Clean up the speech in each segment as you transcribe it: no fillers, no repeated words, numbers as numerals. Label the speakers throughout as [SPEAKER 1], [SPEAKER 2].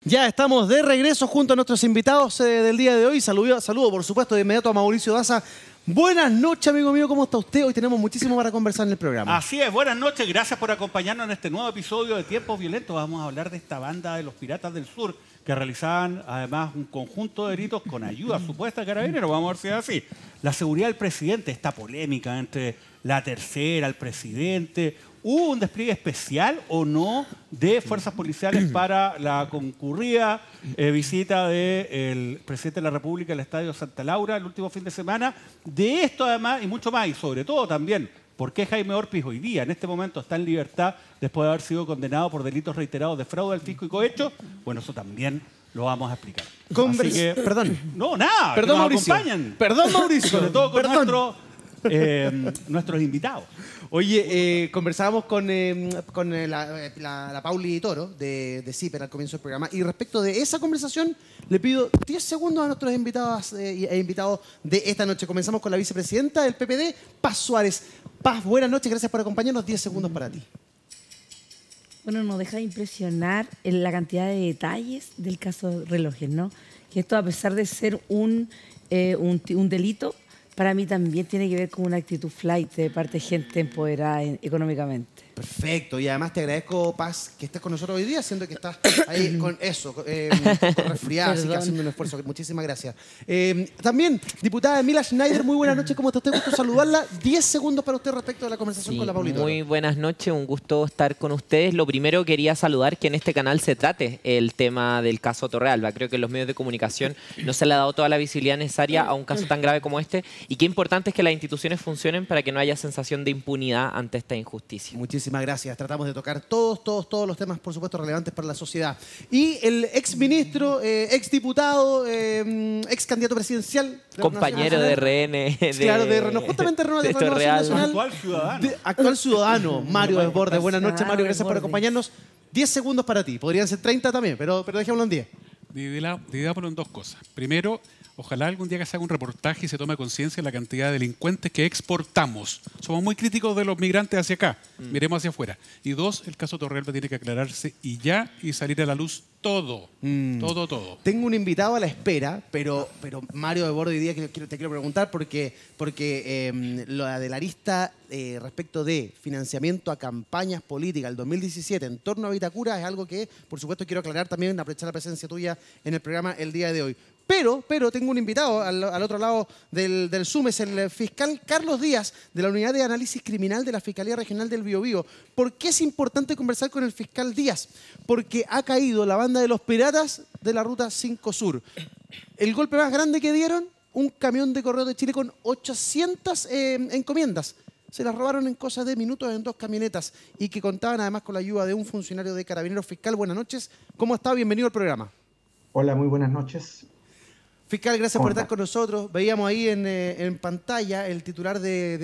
[SPEAKER 1] Ya estamos de regreso junto a nuestros invitados del día de hoy. Saludo, por supuesto, de inmediato a Mauricio Daza. Buenas noches, amigo mío, ¿cómo está usted? Hoy tenemos muchísimo para conversar en el programa.
[SPEAKER 2] Así es, buenas noches, gracias por acompañarnos en este nuevo episodio de Tiempos Violentos. Vamos a hablar de esta banda de los Piratas del Sur, que realizaban además un conjunto de delitos con ayuda supuesta de Carabineros. Vamos a ver si es así. La seguridad del presidente, esta polémica entre la tercera, el presidente. ¿Hubo un despliegue especial o no de fuerzas policiales para la concurrida visita del presidente de la República al Estadio Santa Laura el último fin de semana? De esto además y mucho más, y sobre todo también, ¿por qué Jaime Orpiz hoy día, en este momento, está en libertad después de haber sido condenado por delitos reiterados de fraude al fisco y cohecho? Bueno, eso también lo vamos a explicar. Así que,
[SPEAKER 1] perdón.
[SPEAKER 2] No, nada.
[SPEAKER 1] Perdón,
[SPEAKER 2] nos
[SPEAKER 1] Mauricio.
[SPEAKER 2] acompañan.
[SPEAKER 1] Perdón, Mauricio.
[SPEAKER 2] Sobre todo con nuestros invitados.
[SPEAKER 1] Oye, conversábamos con la Pauli Toro de CIPER al comienzo del programa, y respecto de esa conversación le pido 10 segundos a nuestros invitados e invitados de esta noche. Comenzamos con la vicepresidenta del PPD, Paz Suárez. Paz, buenas noches, gracias por acompañarnos. 10 segundos para ti.
[SPEAKER 3] Bueno, nos deja de impresionar en la cantidad de detalles del caso Relojes, ¿no? Que esto, a pesar de ser un delito, para mí también tiene que ver con una actitud flight de parte de gente empoderada económicamente.
[SPEAKER 1] Perfecto, y además te agradezco, Paz, que estés con nosotros hoy día, siendo que estás ahí con eso, resfriada, así que haciendo un esfuerzo. Muchísimas gracias. También, diputada Emilia Schneider, muy buenas noches, ¿cómo está usted? Gusto saludarla. 10 segundos para usted respecto de la conversación con la Paulita.
[SPEAKER 4] Muy buenas noches, un gusto estar con ustedes. Lo primero, quería saludar que en este canal se trate el tema del caso Torrealba. Creo que en los medios de comunicación no se le ha dado toda la visibilidad necesaria a un caso tan grave como este, y qué importante es que las instituciones funcionen para que no haya sensación de impunidad ante esta injusticia.
[SPEAKER 1] Muchísimas gracias. Tratamos de tocar todos los temas, por supuesto, relevantes para la sociedad. Y el exministro, exdiputado, ex candidato presidencial.
[SPEAKER 4] Compañero de RN.
[SPEAKER 1] Claro, de RN. Justamente de Renovación Nacional.
[SPEAKER 2] Actual ciudadano.
[SPEAKER 1] Actual ciudadano, Mario Desbordes. Buenas noches, Mario. Gracias por acompañarnos. 10 segundos para ti. Podrían ser 30 también, pero dejémoslo en 10.
[SPEAKER 5] Dividámoslo en dos cosas. Primero, ojalá algún día que se haga un reportaje y se tome conciencia de la cantidad de delincuentes que exportamos. Somos muy críticos de los migrantes hacia acá. Miremos hacia afuera. Y dos, el caso Torrealba tiene que aclararse y salir a la luz todo. Todo.
[SPEAKER 1] Tengo un invitado a la espera, pero Mario Desbordes, hoy día te quiero preguntar porque lo de la arista respecto de financiamiento a campañas políticas del 2017 en torno a Vitacura es algo que, por supuesto, quiero aclarar también, aprovechar la presencia tuya en el programa el día de hoy. Pero tengo un invitado al otro lado del Zoom, es el fiscal Carlos Díaz, de la Unidad de Análisis Criminal de la Fiscalía Regional del Biobío. ¿Por qué es importante conversar con el fiscal Díaz? Porque ha caído la banda de los piratas de la Ruta 5 Sur. El golpe más grande que dieron, un camión de Correos de Chile con 800 encomiendas. Se las robaron en cosas de minutos en 2 camionetas y que contaban además con la ayuda de un funcionario de Carabineros. Fiscal, buenas noches. ¿Cómo está? Bienvenido al programa.
[SPEAKER 6] Hola, muy buenas noches.
[SPEAKER 1] Fiscal, gracias por estar con nosotros. Veíamos ahí en pantalla el titular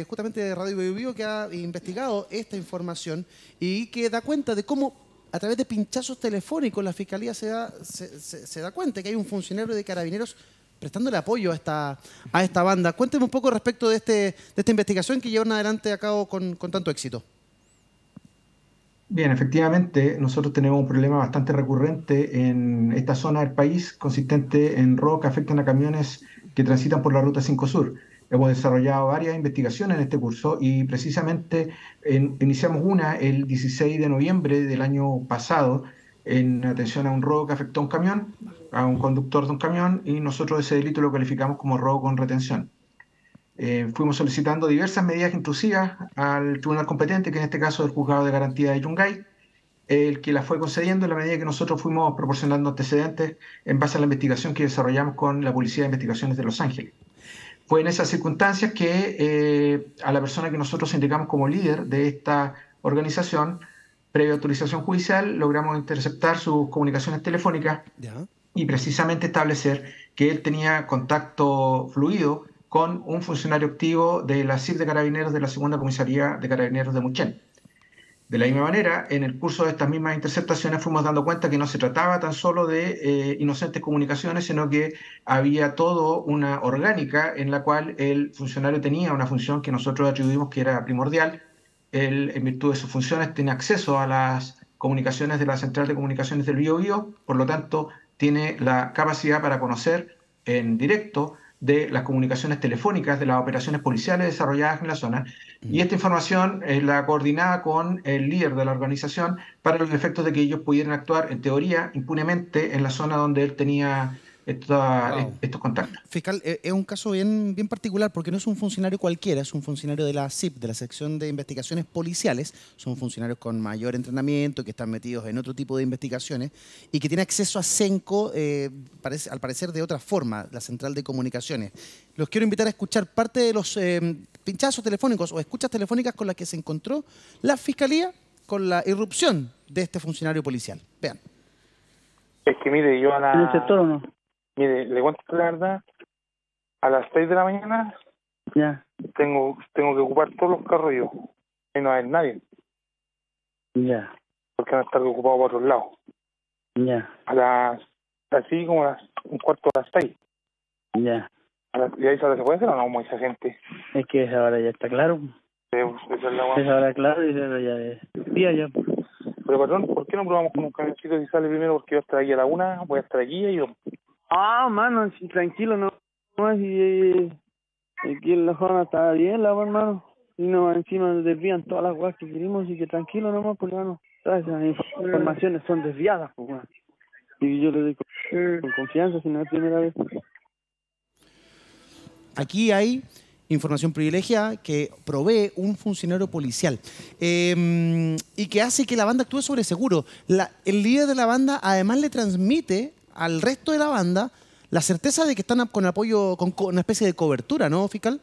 [SPEAKER 1] justamente de Radio Biobío, que ha investigado esta información y que da cuenta de cómo a través de pinchazos telefónicos la Fiscalía se da cuenta que hay un funcionario de Carabineros prestándole apoyo a esta banda. Cuénteme un poco respecto de esta investigación que llevan adelante a cabo con tanto éxito.
[SPEAKER 6] Bien, efectivamente, nosotros tenemos un problema bastante recurrente en esta zona del país, consistente en robos que afectan a camiones que transitan por la Ruta 5 Sur. Hemos desarrollado varias investigaciones en este curso y precisamente iniciamos una el 16 de noviembre del año pasado en atención a un robo que afectó a un camión, a un conductor de un camión, y nosotros ese delito lo calificamos como robo con retención. Fuimos solicitando diversas medidas intrusivas al tribunal competente, que en este caso es el Juzgado de Garantía de Yungay, el que las fue concediendo en la medida que nosotros fuimos proporcionando antecedentes en base a la investigación que desarrollamos con la Policía de Investigaciones de Los Ángeles. Fue en esas circunstancias que a la persona que nosotros indicamos como líder de esta organización, previa autorización judicial, logramos interceptar sus comunicaciones telefónicas y precisamente establecer que él tenía contacto fluido con un funcionario activo de la CIP de Carabineros de la Segunda Comisaría de Carabineros de Muchén. De la misma manera, en el curso de estas mismas interceptaciones fuimos dando cuenta que no se trataba tan solo de inocentes comunicaciones, sino que había todo una orgánica en la cual el funcionario tenía una función que nosotros atribuimos que era primordial. Él, en virtud de sus funciones, tiene acceso a las comunicaciones de la Central de Comunicaciones del Biobío, por lo tanto, tiene la capacidad para conocer en directo de las comunicaciones telefónicas de las operaciones policiales desarrolladas en la zona. Y esta información la coordinaba con el líder de la organización para los efectos de que ellos pudieran actuar, en teoría, impunemente en la zona donde él tenía estos contactos.
[SPEAKER 1] Fiscal, es un caso bien particular porque no es un funcionario cualquiera, es un funcionario de la SIP, de la Sección de Investigaciones Policiales. Son funcionarios con mayor entrenamiento, que están metidos en otro tipo de investigaciones y que tiene acceso a CENCO, al parecer de otra forma, la Central de Comunicaciones. Los quiero invitar a escuchar parte de los pinchazos telefónicos o escuchas telefónicas con las que se encontró la Fiscalía con la irrupción de este funcionario policial. Vean.
[SPEAKER 7] Es que mire, yo a la...
[SPEAKER 8] ¿En el sector o no?
[SPEAKER 7] Mire, le cuento la verdad, a las 6 de la mañana
[SPEAKER 8] Ya,
[SPEAKER 7] tengo que ocupar todos los carros yo, y no hay nadie,
[SPEAKER 8] ya,
[SPEAKER 7] porque van a estar ocupados por otros lados.
[SPEAKER 8] ya,
[SPEAKER 7] Así como un cuarto de las 6.
[SPEAKER 8] ya.
[SPEAKER 7] ¿Y ahí se puede hacer o no, mucha gente?
[SPEAKER 8] Es que esa hora ya está claro.
[SPEAKER 7] Esa es la
[SPEAKER 8] Esa hora claro y esa hora ya es día ya.
[SPEAKER 7] Pero patrón, ¿por qué no probamos con un camioncito si sale primero? Porque yo estar aquí a la 1, voy a estar aquí y yo...
[SPEAKER 8] Ah, mano, si, tranquilo, no. No, si aquí en la zona está bien, la hermano. Y no, encima nos desvían todas las cosas que queremos y que tranquilo nomás, pues hermano. ¿Sabes? Las informaciones son desviadas, pues bueno. Y yo le doy con confianza, si no es primera vez.
[SPEAKER 1] Aquí hay información privilegiada que provee un funcionario policial y que hace que la banda actúe sobre seguro. El líder de la banda además le transmite al resto de la banda la certeza de que están con apoyo, con una especie de cobertura, ¿no, fiscal?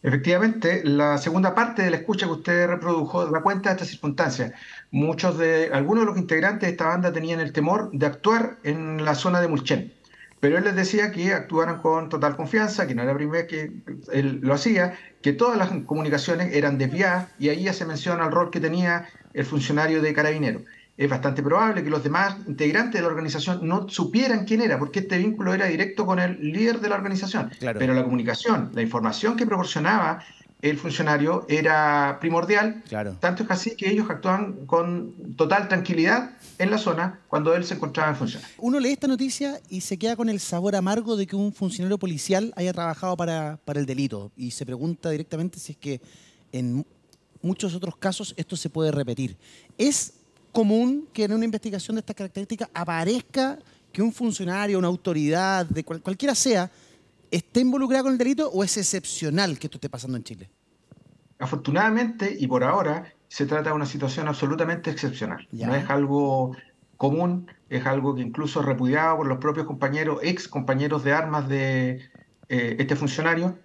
[SPEAKER 6] Efectivamente, la segunda parte de la escucha que usted reprodujo da cuenta de esta circunstancia. Algunos de los integrantes de esta banda tenían el temor de actuar en la zona de Mulchen, pero él les decía que actuaran con total confianza, que no era la primera vez que él lo hacía, que todas las comunicaciones eran desviadas y ahí ya se menciona el rol que tenía el funcionario de Carabineros. Es bastante probable que los demás integrantes de la organización no supieran quién era, porque este vínculo era directo con el líder de la organización.
[SPEAKER 1] Claro.
[SPEAKER 6] Pero la comunicación, la información que proporcionaba el funcionario era primordial,
[SPEAKER 1] Claro.
[SPEAKER 6] tanto es así que ellos actuaban con total tranquilidad en la zona cuando él se encontraba en función.
[SPEAKER 1] Uno lee esta noticia y se queda con el sabor amargo de que un funcionario policial haya trabajado para el delito y se pregunta directamente si es que en muchos otros casos esto se puede repetir. ¿Es común que en una investigación de estas características aparezca que un funcionario, una autoridad, de cualquiera sea, esté involucrado con el delito o es excepcional que esto esté pasando en Chile?
[SPEAKER 6] Afortunadamente, y por ahora, se trata de una situación absolutamente excepcional.
[SPEAKER 1] Ya.
[SPEAKER 6] No es algo común, es algo que incluso es repudiado por los propios compañeros, ex compañeros de armas de este funcionario.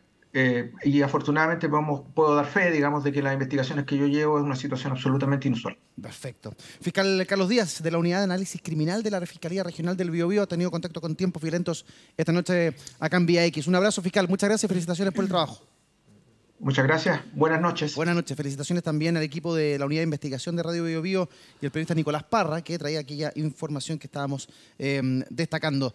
[SPEAKER 6] Y afortunadamente puedo dar fe, digamos, de que las investigaciones que yo llevo es una situación absolutamente inusual.
[SPEAKER 1] Perfecto. Fiscal Carlos Díaz, de la Unidad de Análisis Criminal de la Fiscalía Regional del Biobío, ha tenido contacto con Tiempos Violentos esta noche acá en Vía X. Un abrazo, fiscal. Muchas gracias y felicitaciones por el trabajo.
[SPEAKER 6] Muchas gracias. Buenas noches.
[SPEAKER 1] Buenas noches. Felicitaciones también al equipo de la Unidad de Investigación de Radio Biobío y el periodista Nicolás Parra, que traía aquella información que estábamos destacando.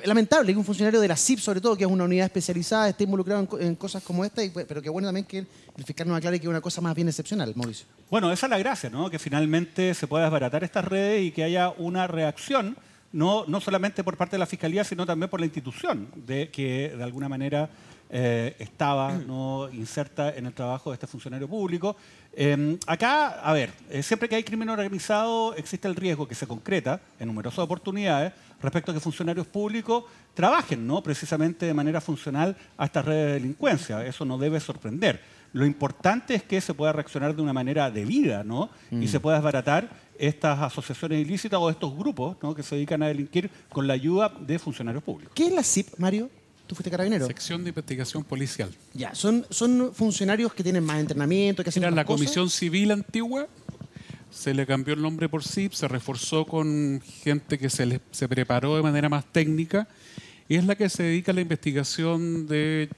[SPEAKER 1] Lamentable que un funcionario de la CIP, sobre todo, que es una unidad especializada, esté involucrado en cosas como esta, pero qué bueno también que el fiscal nos aclare que es una cosa más bien excepcional, Mauricio.
[SPEAKER 2] Bueno, esa es la gracia, ¿no? Que finalmente se pueda desbaratar estas redes y que haya una reacción, no solamente por parte de la Fiscalía, sino también por la institución, que de alguna manera estaba ¿no? inserta en el trabajo de este funcionario público. Acá, a ver, siempre que hay crimen organizado existe el riesgo que se concreta en numerosas oportunidades respecto a que funcionarios públicos trabajen ¿no? precisamente de manera funcional a estas redes de delincuencia. Eso no debe sorprender. Lo importante es que se pueda reaccionar de una manera debida, ¿no? Y se pueda desbaratar estas asociaciones ilícitas o estos grupos ¿no? que se dedican a delinquir con la ayuda de funcionarios públicos.
[SPEAKER 1] ¿Qué es la CIP, Mario? ¿Tú fuiste carabinero?
[SPEAKER 5] Sección de Investigación Policial.
[SPEAKER 1] Ya, son funcionarios que tienen más entrenamiento, que hacen
[SPEAKER 5] Era
[SPEAKER 1] otras
[SPEAKER 5] la
[SPEAKER 1] cosas.
[SPEAKER 5] Comisión Civil antigua, se le cambió el nombre por CIP, se reforzó con gente que se preparó de manera más técnica y es la que se dedica a la investigación debe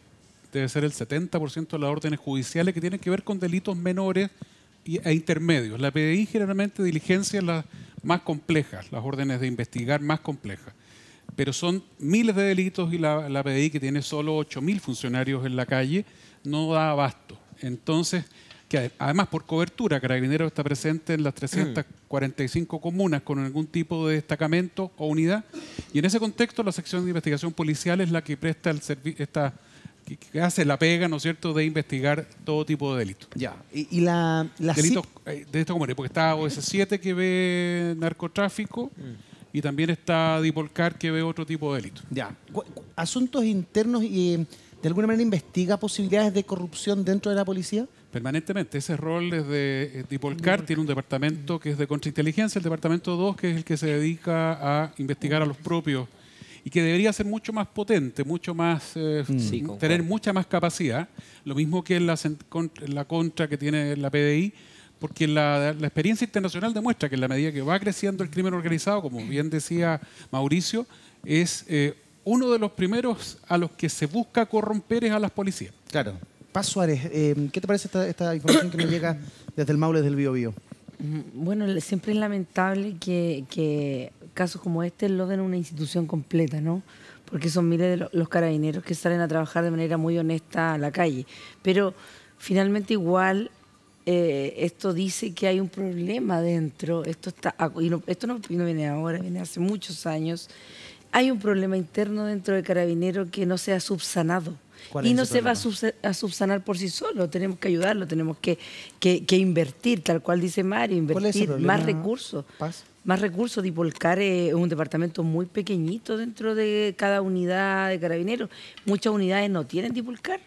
[SPEAKER 5] ser el 70% de las órdenes judiciales que tienen que ver con delitos menores e intermedios. La PDI generalmente diligencia las más complejas, las órdenes de investigar más complejas. Pero son miles de delitos y la PDI, que tiene solo 8.000 funcionarios en la calle, no da abasto. Entonces, que además por cobertura, Carabineros está presente en las 345 comunas con algún tipo de destacamento o unidad, y en ese contexto la sección de investigación policial es la que presta el servicio, que hace la pega, ¿no es cierto?, de investigar todo tipo de delitos.
[SPEAKER 1] Ya. Y la
[SPEAKER 5] Delitos de esta comunidad, porque está OS7 que ve narcotráfico y también está Dipolcar que ve otro tipo de delitos.
[SPEAKER 1] Ya. Asuntos internos y de alguna manera investiga posibilidades de corrupción dentro de la policía.
[SPEAKER 5] Permanentemente. Ese rol es de Dipolcar, tiene un departamento que es de contrainteligencia, el departamento 2 que es el que se dedica a investigar a los propios y que debería ser mucho más potente, mucho más tener mucha más capacidad, lo mismo que en la contra que tiene la PDI, porque la experiencia internacional demuestra que en la medida que va creciendo el crimen organizado, como bien decía Mauricio, es uno de los primeros a los que se busca corromper es a las policías.
[SPEAKER 1] Claro. Paz Suárez, ¿qué te parece esta información que nos llega desde el Maule del Biobío?
[SPEAKER 3] Bueno, siempre es lamentable que casos como este lo den a una institución completa, ¿no? Porque son miles de los carabineros que salen a trabajar de manera muy honesta a la calle. Pero finalmente igual esto dice que hay un problema dentro. Esto no viene ahora, viene hace muchos años. Hay un problema interno dentro del carabinero que no se ha subsanado. Y no se va a subsanar por sí solo. Tenemos que ayudarlo, tenemos que invertir, tal cual dice Mario, invertir más recursos.
[SPEAKER 1] Paz.
[SPEAKER 3] Más recursos. Dipolcar es un departamento muy pequeñito dentro de cada unidad de carabineros. Muchas unidades no tienen Dipolcar.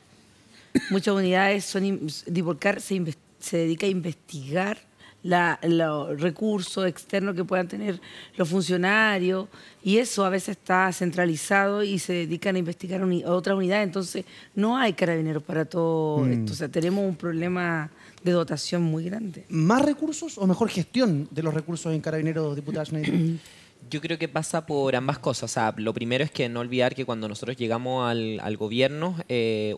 [SPEAKER 3] Muchas unidades son... Dipolcar se dedica a investigar los recursos externos que puedan tener los funcionarios, y eso a veces está centralizado y se dedican a investigar otras unidades. Entonces no hay carabineros para todo esto. O sea, tenemos un problema de dotación muy grande.
[SPEAKER 1] ¿Más recursos o mejor gestión de los recursos en Carabineros, diputada Schneider?
[SPEAKER 4] Yo creo que pasa por ambas cosas. O sea, lo primero es que no olvidar que cuando nosotros llegamos al gobierno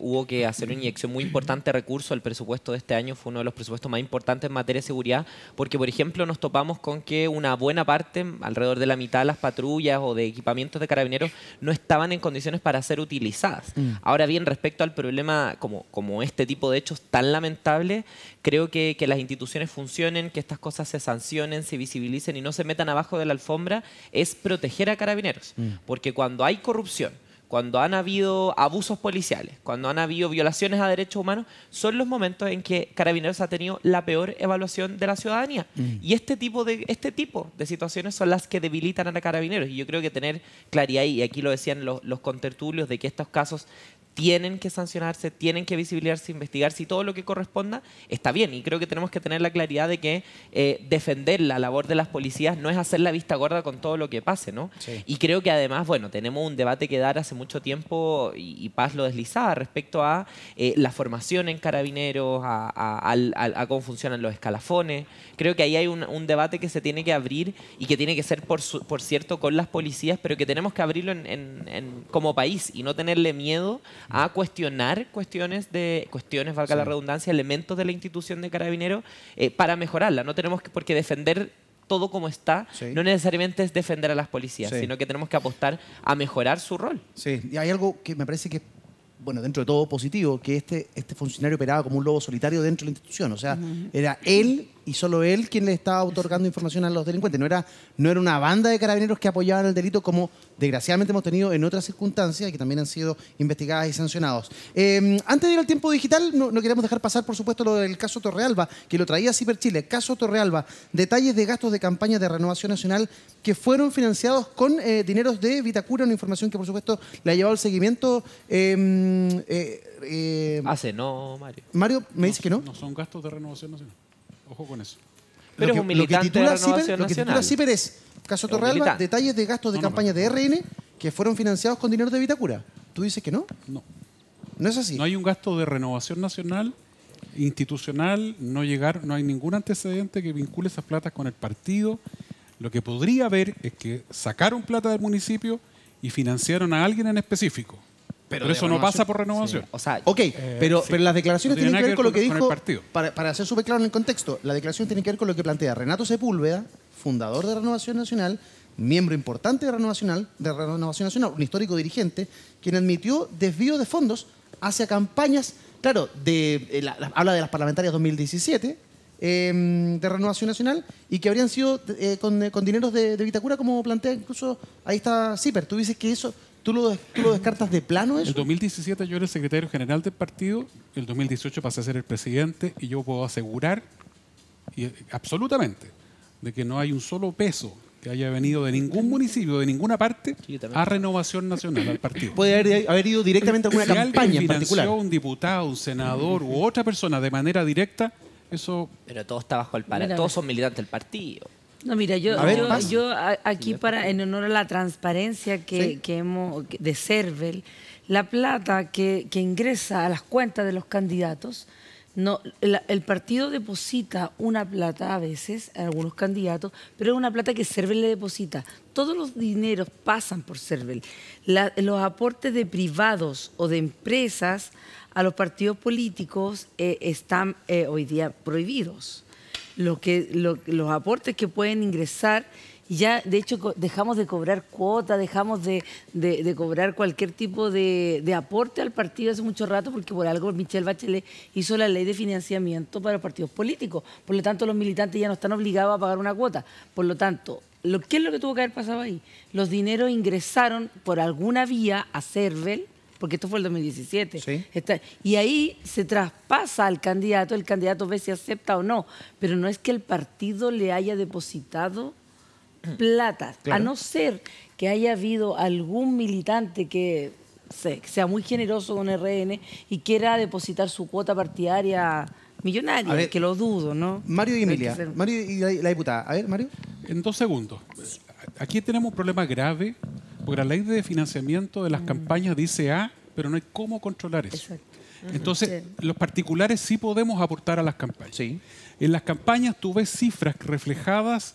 [SPEAKER 4] hubo que hacer una inyección muy importante de recursos. El presupuesto de este año fue uno de los presupuestos más importantes en materia de seguridad, porque, por ejemplo, nos topamos con que una buena parte, alrededor de la mitad de las patrullas o de equipamientos de carabineros, no estaban en condiciones para ser utilizadas. Ahora bien, respecto al problema como este tipo de hechos tan lamentables, creo que las instituciones funcionen, que estas cosas se sancionen, se visibilicen y no se metan abajo de la alfombra, es proteger a Carabineros. Porque cuando hay corrupción, cuando han habido abusos policiales, cuando han habido violaciones a derechos humanos, son los momentos en que Carabineros ha tenido la peor evaluación de la ciudadanía. Y este tipo de situaciones son las que debilitan a Carabineros. Y yo creo que tener claridad, y aquí lo decían los contertulios, de que estos casos tienen que sancionarse, tienen que visibilizarse, investigarse y todo lo que corresponda está bien. Y creo que tenemos que tener la claridad de que defender la labor de las policías no es hacer la vista gorda con todo lo que pase, ¿no? Sí. Y creo que además, bueno, tenemos un debate que dar hace mucho tiempo, y Paz lo deslizaba, respecto a la formación en Carabineros, a cómo funcionan los escalafones. Creo que ahí hay un debate que se tiene que abrir y que tiene que ser, por cierto, con las policías, pero que tenemos que abrirlo como país y no tenerle miedo a cuestionar valga la redundancia, elementos de la institución de Carabineros para mejorarla. No tenemos por qué defender todo como está, no necesariamente es defender a las policías, sino que tenemos que apostar a mejorar su rol.
[SPEAKER 1] Sí, y hay algo que me parece que es, bueno, dentro de todo positivo, que este funcionario operaba como un lobo solitario dentro de la institución. O sea, era él y solo él quien le estaba otorgando información a los delincuentes. No era una banda de carabineros que apoyaban el delito, como desgraciadamente hemos tenido en otras circunstancias que también han sido investigadas y sancionados. Antes de ir al tiempo digital, no queremos dejar pasar, por supuesto, lo del caso Torrealba, que lo traía Ciper Chile. Caso Torrealba, detalles de gastos de campaña de Renovación Nacional que fueron financiados con dineros de Vitacura, una información que, por supuesto, le ha llevado el seguimiento.
[SPEAKER 4] No, Mario.
[SPEAKER 1] Mario me dice que no.
[SPEAKER 5] No son gastos de Renovación Nacional. Ojo con eso.
[SPEAKER 4] Pero es un militante de Renovación Nacional.
[SPEAKER 1] Lo que titula Ciper es caso Torrealba, detalles de gastos de campaña de RN que fueron financiados con dinero de Vitacura. ¿Tú dices que no?
[SPEAKER 5] No.
[SPEAKER 1] ¿No es así?
[SPEAKER 5] No hay un gasto de Renovación Nacional institucional, no hay ningún antecedente que vincule esas platas con el partido. Lo que podría haber es que sacaron plata del municipio y financiaron a alguien en específico. Pero eso no pasa por Renovación.
[SPEAKER 1] Sí. O sea, pero las declaraciones tienen que ver con lo que dijo, para ser súper claro en el contexto, la declaración tiene que ver con lo que plantea Renato Sepúlveda, fundador de Renovación Nacional, miembro importante de Renovación Nacional, un histórico dirigente, quien admitió desvío de fondos hacia campañas, claro, habla de las parlamentarias 2017, de Renovación Nacional, y que habrían sido con dineros de Vitacura, como plantea incluso, ahí está Zipper. Tú dices que eso, ¿tú lo descartas de plano eso?
[SPEAKER 5] En 2017 yo era el secretario general del partido, el 2018 pasé a ser el presidente, y yo puedo asegurar absolutamente de que no hay un solo peso que haya venido de ningún municipio, de ninguna parte, a Renovación Nacional, al partido.
[SPEAKER 1] Puede haber ido directamente a alguna campaña en particular.
[SPEAKER 5] Un diputado, un senador u otra persona de manera directa, eso...
[SPEAKER 4] Pero todo está bajo el paraguas, todos son militantes del partido.
[SPEAKER 3] No, mira, yo aquí en honor a la transparencia de CERVEL, la plata que ingresa a las cuentas de los candidatos, el partido deposita una plata a veces a algunos candidatos, pero es una plata que CERVEL le deposita. Todos los dineros pasan por CERVEL. Los aportes de privados o de empresas a los partidos políticos están hoy día prohibidos. Los aportes que pueden ingresar, ya de hecho dejamos de cobrar cuotas, dejamos de cobrar cualquier tipo de aporte al partido hace mucho rato, porque por algo Michelle Bachelet hizo la ley de financiamiento para los partidos políticos. Por lo tanto, los militantes ya no están obligados a pagar una cuota. Por lo tanto, ¿qué es lo que tuvo que haber pasado ahí? Los dineros ingresaron por alguna vía a CERVEL, porque esto fue el 2017.
[SPEAKER 1] Sí.
[SPEAKER 3] Y ahí se traspasa al candidato, el candidato ve si acepta o no, pero no es que el partido le haya depositado plata, claro, a no ser que haya habido algún militante que sea muy generoso con RN y quiera depositar su cuota partidaria millonaria, ver, que lo dudo, ¿no?
[SPEAKER 1] Mario y Emilia, Mario y la diputada. A ver, Mario.
[SPEAKER 5] En 2 segundos. Aquí tenemos un problema grave, porque la ley de financiamiento de las campañas dice A, pero no hay cómo controlar eso. Exacto. Entonces, los particulares sí podemos aportar a las campañas.
[SPEAKER 1] Sí.
[SPEAKER 5] En las campañas tú ves cifras reflejadas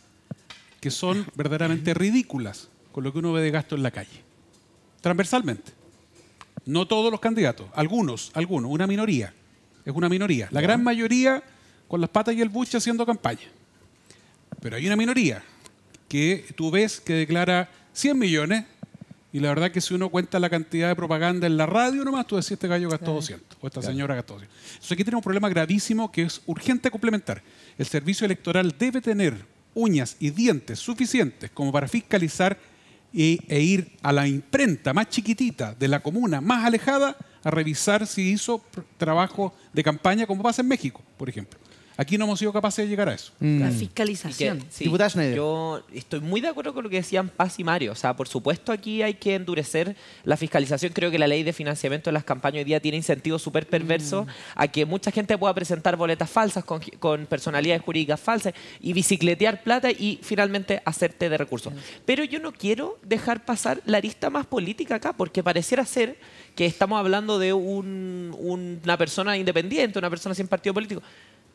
[SPEAKER 5] que son verdaderamente ridículas con lo que uno ve de gasto en la calle. Transversalmente. No todos los candidatos, algunos, una minoría. Es una minoría. La gran mayoría con las patas y el buche haciendo campaña. Pero hay una minoría que tú ves que declara 100 millones y la verdad que si uno cuenta la cantidad de propaganda en la radio nomás, tú decís este gallo gastó 200 o esta señora gastó 200. Entonces aquí tenemos un problema gravísimo que es urgente complementar. El servicio electoral debe tener uñas y dientes suficientes como para fiscalizar e ir a la imprenta más chiquitita de la comuna más alejada a revisar si hizo trabajo de campaña, como pasa en México, por ejemplo. Aquí no hemos sido capaces de llegar a eso.
[SPEAKER 3] La fiscalización.
[SPEAKER 4] Sí, yo estoy muy de acuerdo con lo que decían Paz y Mario. O sea, por supuesto aquí hay que endurecer la fiscalización. Creo que la ley de financiamiento de las campañas hoy día tiene incentivos súper perversos a que mucha gente pueda presentar boletas falsas con personalidades jurídicas falsas y bicicletear plata y finalmente hacerte de recursos. Pero yo no quiero dejar pasar la arista más política acá, porque pareciera ser que estamos hablando de una persona independiente, una persona sin partido político.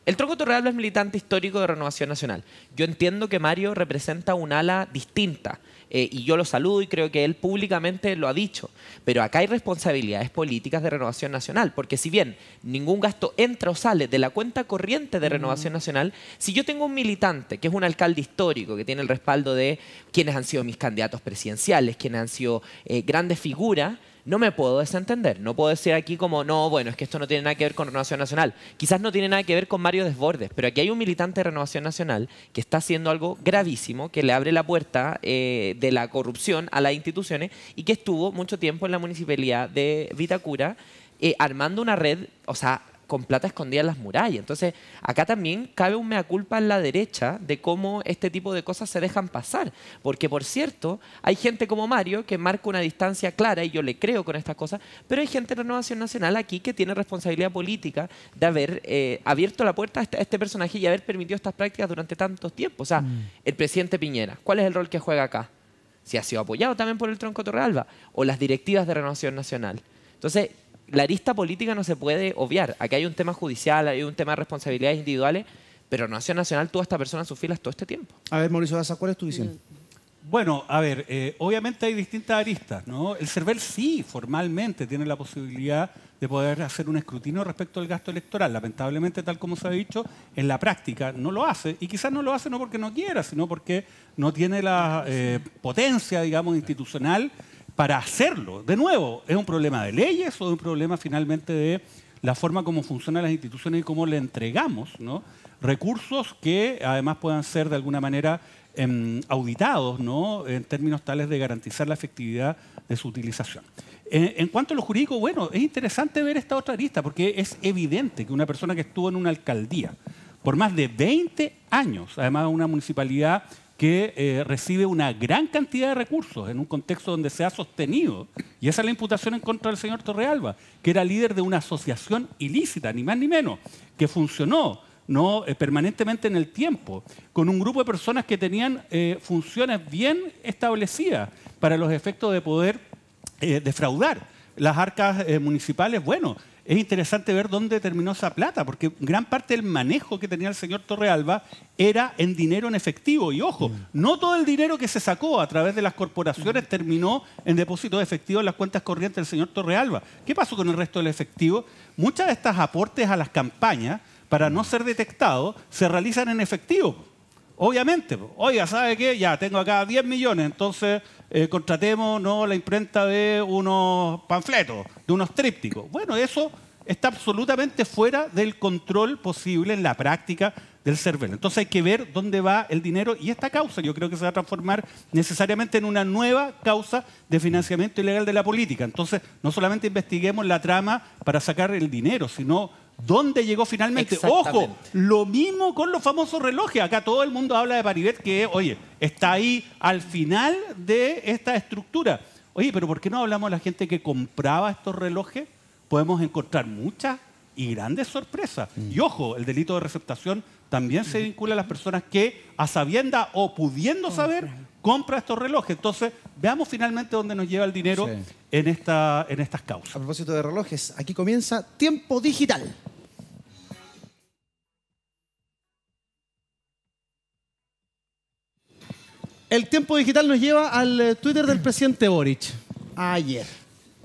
[SPEAKER 4] El Tronco Torrealba es militante histórico de Renovación Nacional. Yo entiendo que Mario representa un ala distinta y yo lo saludo y creo que él públicamente lo ha dicho. Pero acá hay responsabilidades políticas de Renovación Nacional, porque si bien ningún gasto entra o sale de la cuenta corriente de Renovación Nacional, si yo tengo un militante que es un alcalde histórico, que tiene el respaldo de quienes han sido mis candidatos presidenciales, quienes han sido grandes figuras, no me puedo desentender. No puedo decir aquí como, no, bueno, es que esto no tiene nada que ver con Renovación Nacional. Quizás no tiene nada que ver con Mario Desbordes, pero aquí hay un militante de Renovación Nacional que está haciendo algo gravísimo, que le abre la puerta de la corrupción a las instituciones y que estuvo mucho tiempo en la municipalidad de Vitacura armando una red, o sea, con plata escondida en las murallas. Entonces, acá también cabe un mea culpa en la derecha de cómo este tipo de cosas se dejan pasar. Porque, por cierto, hay gente como Mario que marca una distancia clara, y yo le creo con estas cosas, pero hay gente de Renovación Nacional aquí que tiene responsabilidad política de haber abierto la puerta a este personaje y haber permitido estas prácticas durante tanto tiempo. O sea, el presidente Piñera, ¿cuál es el rol que juega acá? Si ha sido apoyado también por el Tronco Torrealba, o las directivas de Renovación Nacional. Entonces, la arista política no se puede obviar. Aquí hay un tema judicial, hay un tema de responsabilidades individuales, pero Renovación Nacional tuvo a esta persona en sus filas todo este tiempo.
[SPEAKER 1] A ver, Mauricio Daza, ¿cuál es tu visión?
[SPEAKER 2] Bueno, a ver, obviamente hay distintas aristas, ¿no? El CERVEL sí, formalmente, tiene la posibilidad de poder hacer un escrutinio respecto al gasto electoral. Lamentablemente, tal como se ha dicho, en la práctica no lo hace. Y quizás no lo hace no porque no quiera, sino porque no tiene la potencia, digamos, institucional para hacerlo. De nuevo, ¿es un problema de leyes o es un problema finalmente de la forma como funcionan las instituciones y cómo le entregamos, ¿no?, recursos que además puedan ser de alguna manera auditados, ¿no?, en términos tales de garantizar la efectividad de su utilización? En cuanto a lo jurídico, bueno, es interesante ver esta otra arista porque es evidente que una persona que estuvo en una alcaldía por más de 20 años, además de una municipalidad que recibe una gran cantidad de recursos en un contexto donde se ha sostenido, y esa es la imputación en contra del señor Torrealba, que era líder de una asociación ilícita, ni más ni menos, que funcionó, ¿no?, permanentemente en el tiempo, con un grupo de personas que tenían funciones bien establecidas para los efectos de poder defraudar las arcas municipales. Bueno, es interesante ver dónde terminó esa plata, porque gran parte del manejo que tenía el señor Torrealba era en dinero en efectivo. Y ojo, no todo el dinero que se sacó a través de las corporaciones terminó en depósitos efectivos en las cuentas corrientes del señor Torrealba. ¿Qué pasó con el resto del efectivo? Muchas de estas aportes a las campañas, para no ser detectados, se realizan en efectivo. Obviamente, oiga, ¿sabe qué? Ya, tengo acá 10 millones, entonces contratemos, ¿no?, la imprenta de unos panfletos, de unos trípticos. Bueno, eso está absolutamente fuera del control posible en la práctica del CERVEL. Entonces hay que ver dónde va el dinero y esta causa yo creo que se va a transformar necesariamente en una nueva causa de financiamiento ilegal de la política. Entonces no solamente investiguemos la trama para sacar el dinero, sino dónde llegó finalmente. Ojo, lo mismo con los famosos relojes. Acá todo el mundo habla de Paribet, que, oye, está ahí al final de esta estructura. Oye, pero ¿por qué no hablamos de la gente que compraba estos relojes? Podemos encontrar muchas y grandes sorpresas. Y ojo, el delito de receptación también se vincula a las personas que, a sabienda o pudiendo saber, compra estos relojes. Entonces, veamos finalmente dónde nos lleva el dinero en estas causas.
[SPEAKER 1] A propósito de relojes, aquí comienza Tiempo Digital. El Tiempo Digital nos lleva al Twitter del presidente Boric. Ayer.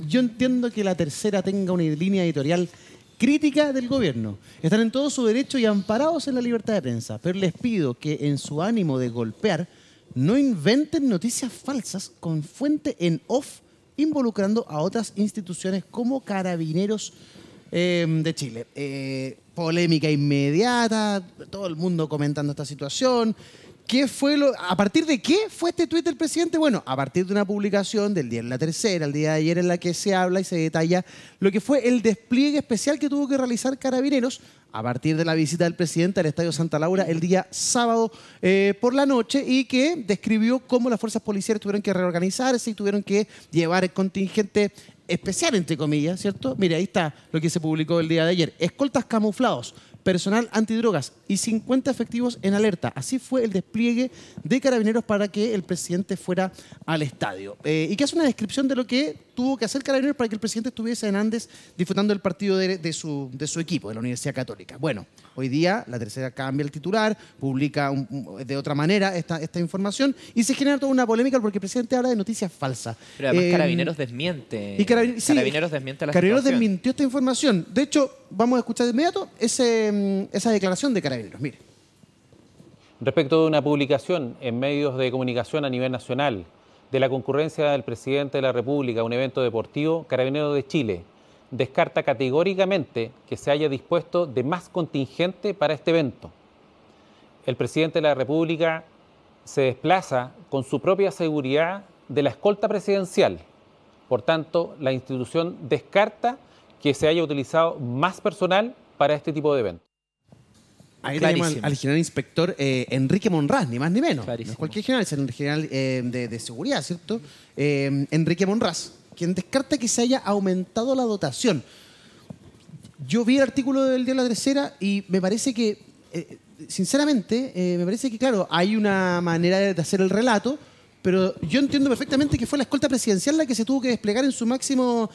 [SPEAKER 1] Yo entiendo que La Tercera tenga una línea editorial crítica del gobierno. Están en todo su derecho y amparados en la libertad de prensa, pero les pido que en su ánimo de golpear no inventen noticias falsas con fuente en off involucrando a otras instituciones como Carabineros de Chile. Polémica inmediata, todo el mundo comentando esta situación. ¿A partir de qué fue este tuit del presidente? Bueno, a partir de una publicación del diario La Tercera, el día de ayer, en la que se habla y se detalla lo que fue el despliegue especial que tuvo que realizar Carabineros a partir de la visita del presidente al Estadio Santa Laura el día sábado por la noche, y que describió cómo las fuerzas policiales tuvieron que reorganizarse y tuvieron que llevar el contingente especial, entre comillas, ¿cierto? Mire, ahí está lo que se publicó el día de ayer. Escoltas camuflados, personal antidrogas y 50 efectivos en alerta. Así fue el despliegue de Carabineros para que el presidente fuera al estadio. Y que hace una descripción de lo que tuvo que hacer Carabineros para que el presidente estuviese en Andes disfrutando del partido de su equipo, de la Universidad Católica. Bueno, hoy día La Tercera cambia el titular, publica de otra manera esta información y se genera toda una polémica porque el presidente habla de noticias falsas.
[SPEAKER 4] Pero además Carabineros desmiente.
[SPEAKER 1] Y
[SPEAKER 4] Carabineros desmiente la
[SPEAKER 1] Carabineros
[SPEAKER 4] situación.
[SPEAKER 1] desmintió esta información. De hecho, vamos a escuchar de inmediato esa declaración de Carabineros. Mire.
[SPEAKER 9] Respecto de una publicación en medios de comunicación a nivel nacional de la concurrencia del presidente de la República a un evento deportivo, Carabineros de Chile descarta categóricamente que se haya dispuesto de más contingente para este evento. El presidente de la República se desplaza con su propia seguridad de la escolta presidencial. Por tanto, la institución descarta que se haya utilizado más personal para este tipo de eventos.
[SPEAKER 1] Ahí tenemos al general inspector Enrique Monraz, ni más ni menos.
[SPEAKER 4] Clarísimo.
[SPEAKER 1] No es cualquier general, es el general de seguridad, ¿cierto? Enrique Monraz, quien descarta que se haya aumentado la dotación. Yo vi el artículo del diario La Tercera y me parece que, sinceramente, me parece que, claro, hay una manera de hacer el relato, pero yo entiendo perfectamente que fue la escolta presidencial la que se tuvo que desplegar en su máxima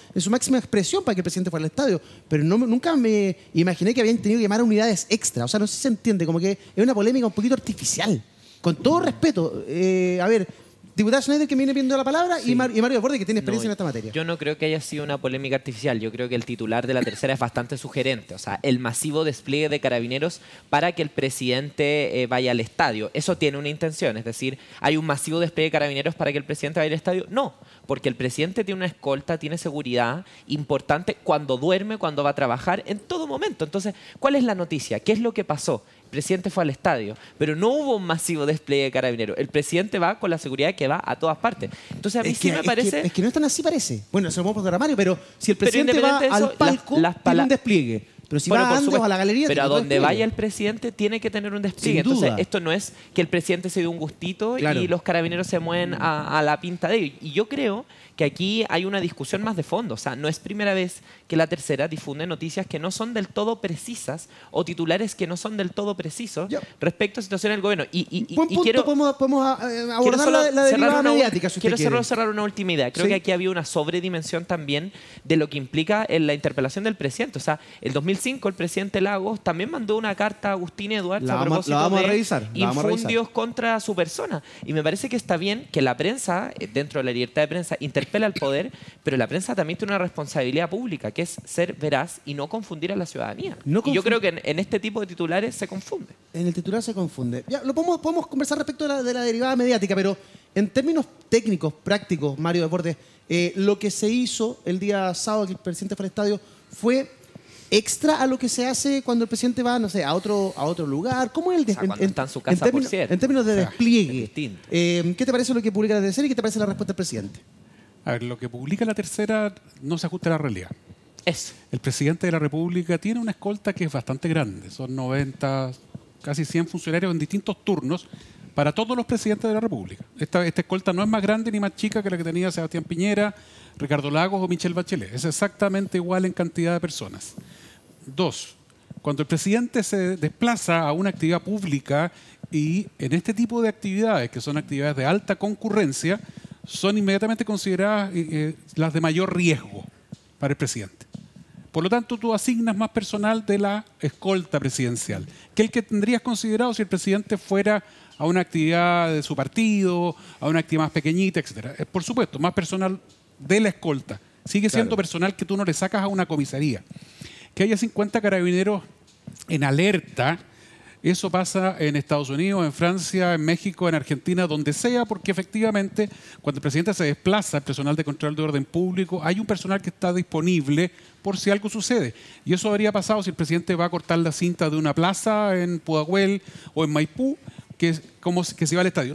[SPEAKER 1] expresión para que el presidente fuera al estadio. Pero nunca me imaginé que habían tenido que llamar a unidades extra. O sea, no sé si se entiende, como que es una polémica un poquito artificial. Con todo respeto, a ver, diputada Schneider, que viene viendo la palabra,
[SPEAKER 4] Sí.
[SPEAKER 1] y Mario Desbordes, que tiene experiencia
[SPEAKER 4] No,
[SPEAKER 1] en esta materia.
[SPEAKER 4] Yo no creo que haya sido una polémica artificial. Yo creo que el titular de la tercera es bastante sugerente. O sea, el masivo despliegue de carabineros para que el presidente vaya al estadio. Eso tiene una intención. Es decir, ¿hay un masivo despliegue de carabineros para que el presidente vaya al estadio? No, porque el presidente tiene una escolta, tiene seguridad importante cuando duerme, cuando va a trabajar, en todo momento. Entonces, ¿cuál es la noticia? ¿Qué es lo que pasó? El presidente fue al estadio, pero no hubo un masivo despliegue de carabineros. El presidente va con la seguridad que va a todas partes. Entonces, a mí sí me parece...
[SPEAKER 1] Es que no es tan así, parece. Bueno, se lo podemos preguntar a Mario, pero si el
[SPEAKER 4] Pero
[SPEAKER 1] presidente va
[SPEAKER 4] independiente de eso,
[SPEAKER 1] al palco, tiene un despliegue. Pero si
[SPEAKER 4] Bueno,
[SPEAKER 1] va
[SPEAKER 4] por
[SPEAKER 1] antes o
[SPEAKER 4] supuesto,
[SPEAKER 1] a la galería,
[SPEAKER 4] pero
[SPEAKER 1] tiene
[SPEAKER 4] a
[SPEAKER 1] otro
[SPEAKER 4] donde
[SPEAKER 1] despliegue.
[SPEAKER 4] vaya el presidente tiene que tener un despliegue.
[SPEAKER 1] Sin duda.
[SPEAKER 4] Entonces, esto no es que el presidente se dé un gustito
[SPEAKER 1] Claro.
[SPEAKER 4] y los carabineros se mueven a la pinta de ellos. Y yo creo que aquí hay una discusión más de fondo. O sea, no es primera vez que la tercera difunde noticias que no son del todo precisas o titulares que no son del todo precisos
[SPEAKER 1] Ya.
[SPEAKER 4] respecto a situaciones del gobierno. Y
[SPEAKER 1] Buen punto,
[SPEAKER 4] quiero...
[SPEAKER 1] podemos
[SPEAKER 4] Quiero
[SPEAKER 1] abordar
[SPEAKER 4] solo
[SPEAKER 1] la derivada
[SPEAKER 4] cerrar una-
[SPEAKER 1] mediática, si usted
[SPEAKER 4] quiero
[SPEAKER 1] quiere.
[SPEAKER 4] cerrar una última idea. Creo
[SPEAKER 1] Sí.
[SPEAKER 4] que aquí había una sobredimensión también de lo que implica en la interpelación del presidente. O sea, el 2005 el presidente Lagos también mandó una carta a Agustín Edwards
[SPEAKER 1] La
[SPEAKER 4] a
[SPEAKER 1] vamos-
[SPEAKER 4] propósito
[SPEAKER 1] la vamos a
[SPEAKER 4] de
[SPEAKER 1] revisar, la vamos a revisar.
[SPEAKER 4] infundios contra su persona. Y me parece que está bien que la prensa, dentro de la libertad de prensa, interpela al poder, pero la prensa también tiene una responsabilidad pública, que es ser veraz y no confundir a la ciudadanía.
[SPEAKER 1] No
[SPEAKER 4] y yo
[SPEAKER 1] confu-
[SPEAKER 4] creo que en este tipo de titulares se confunde.
[SPEAKER 1] En el titular se confunde. Ya, lo podemos conversar respecto de la derivada mediática, pero en términos técnicos, prácticos, Mario Desbordes, lo que se hizo el día sábado que el presidente fue al estadio fue extra a lo que se hace cuando el presidente va, no sé, a otro lugar. ¿Cómo es el
[SPEAKER 4] O sea, cuando está en su casa, por cierto.
[SPEAKER 1] en términos de despliegue,
[SPEAKER 4] es distinto.
[SPEAKER 1] ¿qué te parece lo que publica la tercera y qué te parece la respuesta del presidente?
[SPEAKER 5] A ver, lo que publica la tercera no se ajusta a la realidad.
[SPEAKER 4] Eso.
[SPEAKER 5] El presidente de la República tiene una escolta que es bastante grande. Son 90, casi 100 funcionarios en distintos turnos para todos los presidentes de la República. Esta escolta no es más grande ni más chica que la que tenía Sebastián Piñera, Ricardo Lagos o Michelle Bachelet. Es exactamente igual en cantidad de personas. 2. Cuando el presidente se desplaza a una actividad pública y en este tipo de actividades, que son actividades de alta concurrencia, son inmediatamente consideradas las de mayor riesgo para el presidente. Por lo tanto, tú asignas más personal de la escolta presidencial que el que tendrías considerado si el presidente fuera a una actividad de su partido, a una actividad más pequeñita, etc. Por supuesto, más personal de la escolta. Sigue siendo personal que tú no le sacas a una comisaría. Que haya 50 carabineros en alerta, eso pasa en Estados Unidos, en Francia, en México, en Argentina, donde sea, porque efectivamente cuando el presidente se desplaza, el personal de control de orden público, hay un personal que está disponible por si algo sucede. Y eso habría pasado si el presidente va a cortar la cinta de una plaza en Pudahuel o en Maipú, que se va al estadio.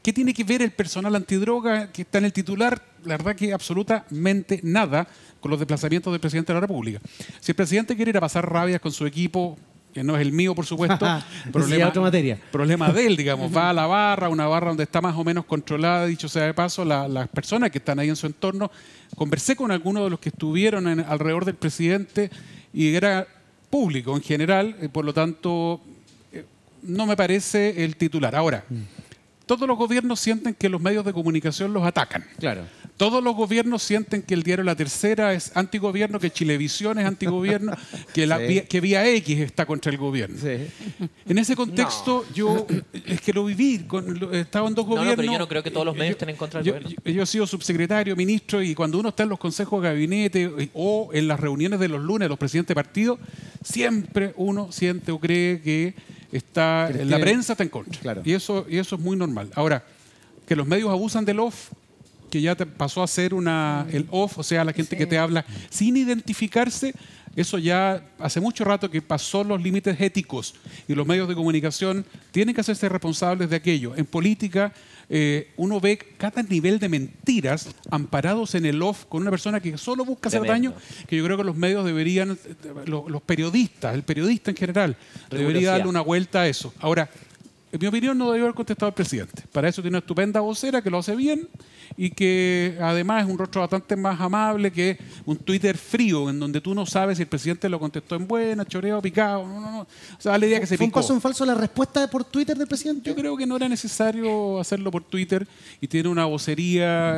[SPEAKER 5] ¿Qué tiene que ver el personal antidroga que está en el titular? La verdad que absolutamente nada con los desplazamientos del presidente de la República. Si el presidente quiere ir a pasar rabias con su equipo, que no es el mío, por supuesto,
[SPEAKER 1] otra materia.
[SPEAKER 5] problema de él, digamos, va a la barra, una barra donde está más o menos controlada, dicho sea de paso, las personas que están ahí en su entorno. Conversé con algunos de los que estuvieron alrededor del presidente y era público en general, por lo tanto, no me parece el titular. Ahora, todos los gobiernos sienten que los medios de comunicación los atacan.
[SPEAKER 1] Claro.
[SPEAKER 5] Todos los gobiernos sienten que el diario La Tercera es antigobierno, que Chilevisión es antigobierno, que Vía X está contra el gobierno. En ese contexto, yo es que lo viví, estaba en dos gobiernos.
[SPEAKER 4] No, pero yo no creo que todos los medios estén en contra del gobierno.
[SPEAKER 5] Yo he sido subsecretario, ministro, y cuando uno está en los consejos de gabinete o en las reuniones de los lunes, los presidentes de partido, siempre uno siente o cree que la prensa está en contra.
[SPEAKER 1] Claro.
[SPEAKER 5] Y eso es muy normal. Ahora, que los medios abusan del off, que ya te pasó a ser el off, o sea, la gente que te habla sin identificarse, eso ya hace mucho rato que pasó los límites éticos y los medios de comunicación tienen que hacerse responsables de aquello. En política uno ve cada nivel de mentiras amparados en el off con una persona que solo busca hacer daño, que yo creo que los medios deberían, los periodistas, el periodista en general, debería darle una vuelta a eso. Ahora, en mi opinión, no debió haber contestado el presidente. Para eso tiene una estupenda vocera que lo hace bien y que además es un rostro bastante más amable que un Twitter frío en donde tú no sabes si el presidente lo contestó en buena, choreo, picado. No. O sea, la idea que se
[SPEAKER 1] ¿Fue un
[SPEAKER 5] picó.
[SPEAKER 1] paso en falso la respuesta por Twitter del presidente?
[SPEAKER 5] Yo creo que no era necesario hacerlo por Twitter y tiene una vocería